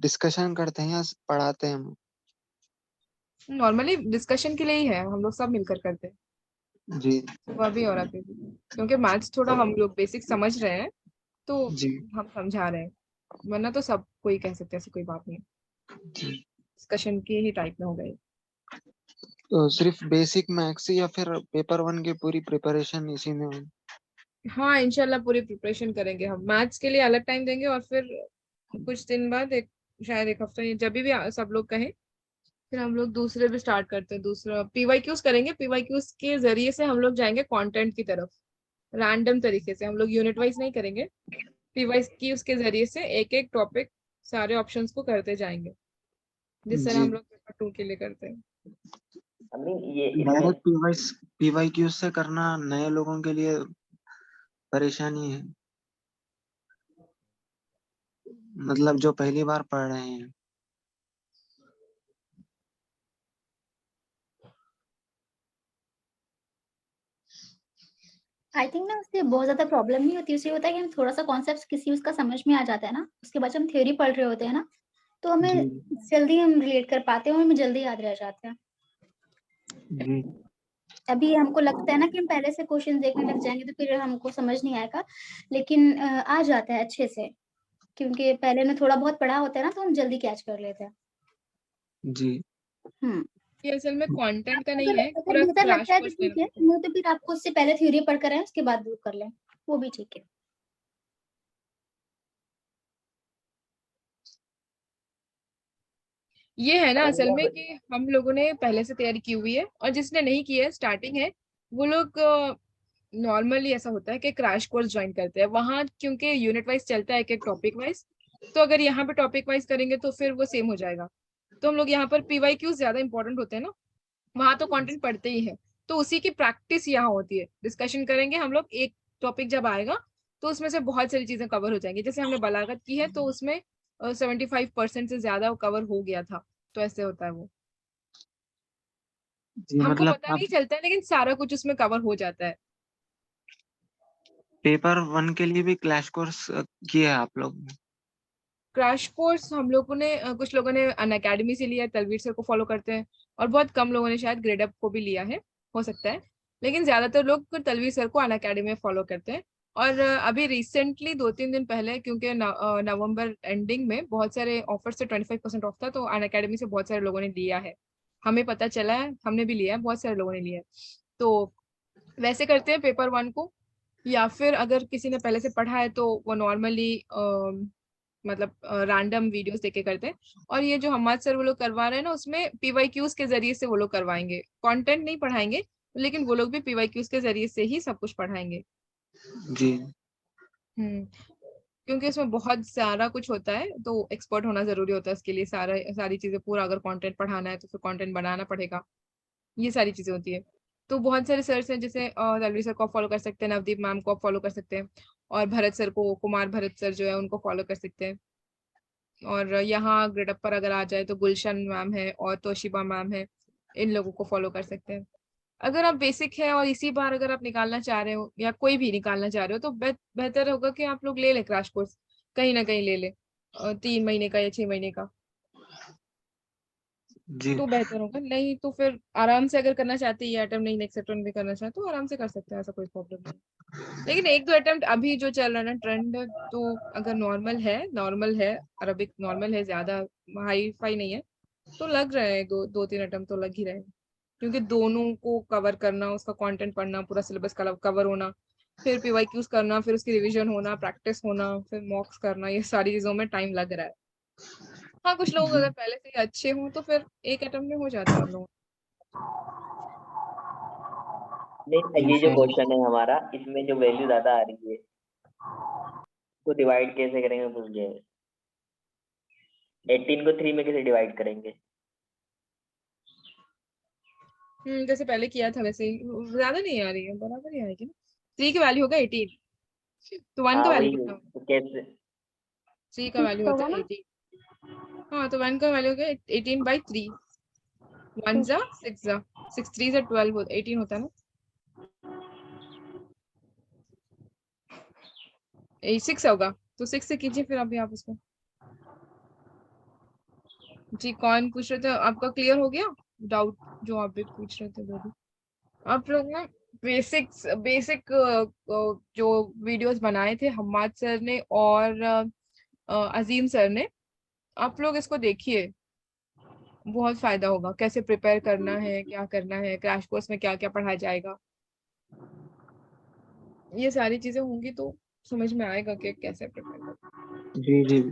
डिस्कशन करते हैं या पढ़ाते हैं? नॉर्मली डिस्कशन के लिए ही है, हम लोग सब मिलकर करते हैं, जी सुबह भी और अभी भी, क्योंकि मैथ्स थोड़ा हम लोग बेसिक समझ रहे हैं तो जी हम समझा रहे हैं, वरना तो सब कोई कह सकते हैं, ऐसी कोई बात नहीं, जी। डिस्कशन की ही टाइप में हो गई। तो सिर्फ बेसिक मैथ्स या फिर पेपर 1 की पूरी प्रिपरेशन इसी में है? हाँ इंशाल्लाह पूरी प्रिपरेशन करेंगे हम, मैथ्स के लिए अलग टाइम देंगे, और फिर कुछ दिन बाद एक, शायद एक हफ्ता, जब भी सब लोग कहें, फिर हम लोग दूसरे भी स्टार्ट करते हैं। दूसरा पीवाईक्यूज करेंगे, पीवाईक्यूज के जरिए से हम लोग जाएंगे कंटेंट की तरफ, रैंडम तरीके से, हम लोग यूनिट वाइज नहीं करेंगे, पीवाईक्यूज के जरिए से एक एक टॉपिक सारे ऑप्शंस को करते जाएंगे, जिस तरह जी हम लोग पेपर 2 के लिए करते हैं। अभी ये इसमें डायरेक्ट पीवाईक्यू से करना नए लोगों के लिए परेशानी है, मतलब जो पहली बार पढ़ रहे हैं। आई थिंक ना उससे बहुत ज्यादा प्रॉब्लम नहीं होती, उससे होता है कि हम थोड़ा सा कॉन्सेप्ट किसी उसका समझ में आ जाता है ना, उसके बाद जब हम थ्योरी पढ़ रहे होते हैं ना, तो हमें जी जल्दी हम रिलेट कर पाते हैं और हमें जल्दी याद रह जाते हैं। जी अभी हमको लगता है ना कि हम पहले से क्वेश्चन देखने लग जाएंगे तो फिर हमको समझ नहीं आएगा, लेकिन आ जाता है अच्छे से, क्योंकि पहले में थोड़ा बहुत पढ़ा होता है ना, तो हम जल्दी कैच कर लेते हैं। जी हम्म ये असल में कंटेंट का नहीं अगर है, अगर पूरा बेहतर क्रैश लगता है तो कोर्स ठीक लेना है, पड़ता है। नहीं तो फिर आपको उससे पहले थ्योरी पढ़ कर आए उसके बाद वो कर लें, वो भी ठीक है। ये है ना अभी असल में मतलब कि हम लोगों ने पहले से तैयारी की हुई है, और जिसने नहीं की है, स्टार्टिंग है, वो लोग नॉर्मली ऐसा होता है कि क्रैश कोर्स ज्वाइन करते हैं वहाँ, क्योंकि यूनिट वाइज चलता है, एक एक टॉपिक वाइज। तो अगर यहाँ पे टॉपिक वाइज करेंगे तो फिर वो सेम हो जाएगा। तो हम लोग यहाँ पर पीवाईक्यूज ज्यादा इंपॉर्टेंट होते हैं ना, वहां तो कंटेंट पढ़ते ही है, तो उसी की प्रैक्टिस यहाँ होती है। डिस्कशन करेंगे हम लोग, एक टॉपिक जब आएगा तो उसमें से बहुत सारी चीजें कवर हो जाएंगी। जैसे हमने बलागत की है तो उसमें 75% से ज्यादा कवर हो गया था। तो ऐसे होता है वो, जी हमको मतलब पता आप नहीं चलता है लेकिन सारा कुछ उसमें कवर हो जाता है। पेपर 1 के लिए भी क्लैश कोर्स किया है आप लोग? क्रैश कोर्स हम लोगों ने कुछ लोगों ने अन अकेडमी से लिया है, तलवीर सर को फॉलो करते हैं, और बहुत कम लोगों ने शायद ग्रेड अप को भी लिया है, हो सकता है। लेकिन ज्यादातर लोग तलवीर सर को अन अकेडमी में फॉलो करते हैं। और अभी रिसेंटली 2-3 दिन पहले, क्योंकि नवंबर एंडिंग में बहुत सारे ऑफर से 25% ऑफ था, तो अन अकेडमी से बहुत सारे लोगों ने लिया है। हमें पता चला है, हमने भी लिया है, बहुत सारे लोगों ने लिया है। तो वैसे करते हैं पेपर 1 को, या फिर अगर किसी ने पहले से पढ़ा है तो वो नॉर्मली मतलब रैंडम वीडियोस देखे करते हैं। और ये जो हमारे सर वो लोग करवा रहे हैं ना, उसमें पीवाईक्यूज के जरिए से वो लोग करवाएंगे, कंटेंट नहीं पढ़ाएंगे, लेकिन वो लोग भी पीवाईक्यूज के जरिए से ही सब कुछ पढ़ाएंगे। जी हम्म क्योंकि इसमें बहुत सारा कुछ होता है, तो एक्सपर्ट होना जरूरी होता है उसके लिए। सारी चीजें पूरा अगर कंटेंट पढ़ाना है तो फिर कंटेंट बनाना पड़ेगा, ये सारी चीजें होती है। तो बहुत सारे सर्स हैं, जैसे रणवीर सर को आप फॉलो कर सकते हैं, नवदीप मैम को आप फॉलो कर सकते हैं, और भरत सर को, कुमार भरत सर जो है उनको फॉलो कर सकते हैं। और यहाँ ग्रेड अप पर अगर आ जाए तो गुलशन मैम है और तोशिबा मैम है, इन लोगों को फॉलो कर सकते हैं। अगर आप बेसिक है और इसी बार अगर आप निकालना चाह रहे हो, या कोई भी निकालना चाह रहे हो, तो बेहतर होगा कि आप लोग ले लें क्रैश कोर्स, कहीं ना कहीं ले लें, 3 महीने का या 6 महीने का, जी तो बेहतर होगा। नहीं तो फिर आराम से अगर करना चाहते हैं ये अटेम्प्ट, नहीं नेक्स्ट अटेम्प्ट भी करना चाहते तो आराम से कर सकते हैं, ऐसा कोई प्रॉब्लम नहीं। लेकिन 1-2 अटेम्प्ट अभी जो चल रहा है ना ट्रेंड, तो अगर नॉर्मल है अरबिक, नॉर्मल है, ज्यादा हाई फाई नहीं है, तो लग रहे हैं 2-3 अटेम्प्ट तो लग ही रहे हैं। क्योंकि दोनों को कवर करना, उसका कंटेंट पढ़ना, पूरा सिलेबस कवर होना, फिर पीवाईक्यूज करना, फिर उसकी रिवीजन होना, प्रैक्टिस होना, फिर मॉक्स करना, ये सारी चीजों में टाइम लग रहा है। हाँ, कुछ लोग जी अगर पहले से ही अच्छे हों तो फिर एक अटेम्प्ट में हो जाता है उन लोगों नहीं, ये ठीक जो है। क्वेश्चन है हमारा, इसमें जो वैल्यू ज्यादा आ रही है, तो डिवाइड कैसे करेंगे भूल गए। 18 को 3 में कैसे डिवाइड करेंगे? जैसे पहले किया था वैसे ही, ज्यादा नहीं आ रही है, बराबर ही आएगी ना। 3 की वैल्यू होगा 18, तो 1 हाँ का वैल्यू वही, कितना होगा? तो कैसे? 3 का वैल्यू 6 होता होगा है ना? 18। हाँ, तो 1 का वैल्यू हो गया 18/3, 1 जा 6 जा 6 3 जा 12 18 होता है ना। 6 होगा, तो 6 से कीजिए फिर अभी आप उसको। जी, कौन पूछ रहे थे? आपका क्लियर हो गया डाउट जो आप भी पूछ रहे थे अभी? आप लोग ना बेसिक्स बेसिक जो वीडियोस बनाए थे हम्माद सर ने और अजीम सर ने, आप लोग इसको देखिए, बहुत फायदा होगा। कैसे प्रिपेयर करना है, क्या करना है, क्रैश कोर्स में क्या क्या पढ़ाया जाएगा, ये सारी चीजें होंगी तो समझ में आएगा कि कैसे प्रिपेयर करना। जी जी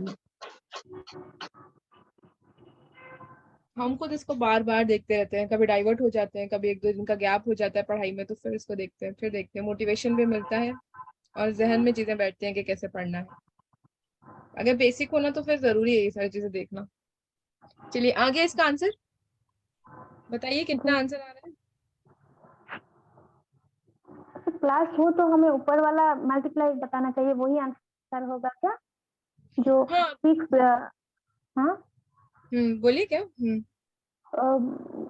हम खुद इसको बार बार देखते रहते हैं, कभी डाइवर्ट हो जाते हैं, कभी 1-2 दिन का गैप हो जाता है पढ़ाई में, तो फिर इसको देखते हैं, फिर देखते हैं, मोटिवेशन भी मिलता है, और जहन में चीजें बैठती हैं कि कैसे पढ़ना है। अगर बेसिक होना तो फिर जरूरी है ये सारी चीजें देखना। चलिए, आ गया इसका आंसर? बताइए कितना आंसर आ रहा है। प्लस हो तो हमें ऊपर वाला मल्टीप्लाई बताना चाहिए, वही आंसर होगा क्या? जो हाँ 6 हाँ बोलिए क्या।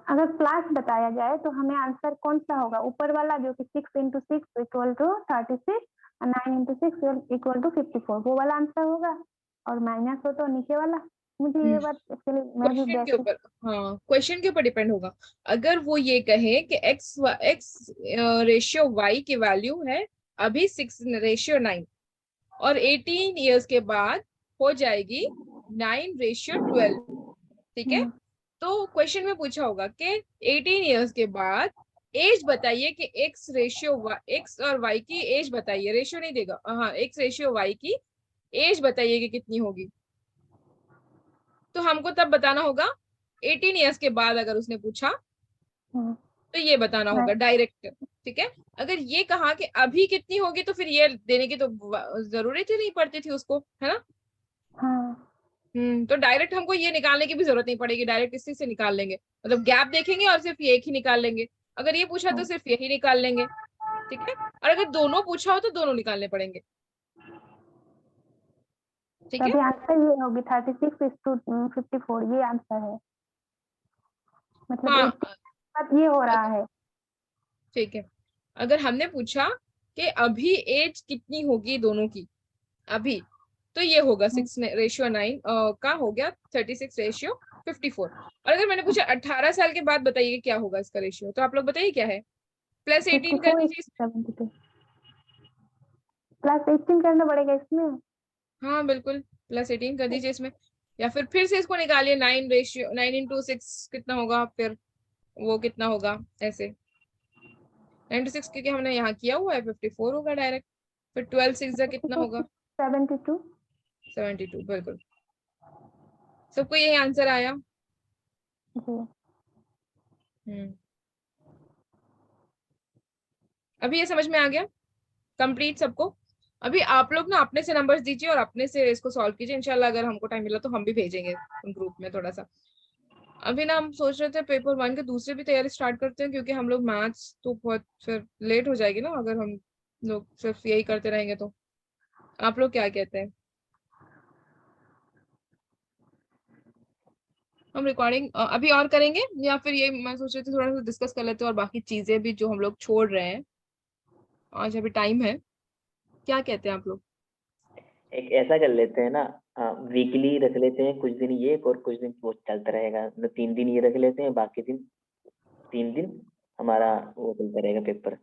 अगर प्लस बताया जाए तो हमें आंसर कौन सा होगा? ऊपर वाला जो कि 6 × 6 इक्वल टू 36 और 9 × 6 इक्वल टू 54, वो वाला आंसर होगा। और माइनस हो तो नीचे वाला। मुझे ये बात एक्चुअली मैं भी क्वेश्चन के बेसिक ऊपर, हाँ क्वेश्चन के ऊपर डिपेंड होगा। अगर वो ये कहे कि x रेशियो y की वैल्यू है अभी 6:9 और 18 इयर्स के बाद हो जाएगी 9:12, ठीक है। तो क्वेश्चन में पूछा होगा कि 18 इयर्स के बाद एज बताइए कि x और y की एज बताइए, रेशियो नहीं देगा, हाँ x रेशियो y की एज बताइए कि कितनी होगी। तो हमको तब बताना होगा 18 इयर्स के बाद, अगर उसने पूछा तो ये बताना होगा डायरेक्ट, ठीक है। अगर ये कहा कि अभी कितनी होगी तो फिर ये देने की तो जरूरत ही नहीं पड़ती थी उसको, है ना। हाँ तो डायरेक्ट हमको ये निकालने की भी जरूरत नहीं पड़ेगी, डायरेक्ट इसी से निकाल लेंगे, मतलब गैप देखेंगे और सिर्फ ये एक ही निकाल लेंगे। अगर ये पूछा तो सिर्फ यही निकाल लेंगे, ठीक है। और अगर दोनों पूछा हो तो दोनों निकालने पड़ेंगे, ठीक है। तभी आंसर ये होगी 36:54, ये आंसर है। मतलब हाँ 80 बात ये हो रहा है। ठीक है। अगर हमने पूछा कि अभी एज कितनी होगी दोनों की अभी, तो ये होगा 6:9 का हो गया 36:54। और अगर मैंने पूछा 18 साल के बाद बताइए क्या होगा इसका रेशियो, तो आप लोग बताइए क्या है। +18 कर 54 दीजिए इसमें। 72 +18 करना पड़ेगा इसमें। हाँ बिल्कुल, +18 कर दीजिए इसमें। या फिर से इसको निकालिए, 9 × 6 कितना होगा, फिर वो कितना होगा ऐसे। 96 क्योंकि हमने यहाँ किया हुआ है, 54 होगा डायरेक्ट। फिर 12 6 कितना होगा, 72 72, बिल्कुल। सबको यही आंसर आया। जी। हम्म अभी ये समझ में आ गया कंप्लीट सबको। अभी आप लोग ना अपने से नंबर्स दीजिए और अपने से इसको सॉल्व कीजिए, इंशाल्लाह अगर हमको टाइम मिला तो हम भी भेजेंगे ग्रुप में थोड़ा सा। अभी ना हम सोच रहे थे पेपर 1 के दूसरे भी तैयारी स्टार्ट करते हैं, क्योंकि हम लोग मैथ्स तो बहुत फिर लेट हो जाएगी ना अगर हम लोग सिर्फ यही करते रहेंगे तो। आप लोग क्या कहते हैं। हम रिकॉर्डिंग अभी और करेंगे, या फिर ये मैं सोच रही थी थोड़ा सा डिस्कस कर लेते हैं और बाकी चीजें भी जो हम लोग छोड़ रहे हैं, आज अभी टाइम है। क्या कहते हैं आप लोग। एक ऐसा कर लेते हैं ना, वीकली रख लेते हैं, कुछ दिन ये और कुछ दिन वो चलता रहेगा, मतलब 3 दिन ये रख लेते हैं, बाकी दिन 3 दिन हमारा वो चलता रहेगा पेपर।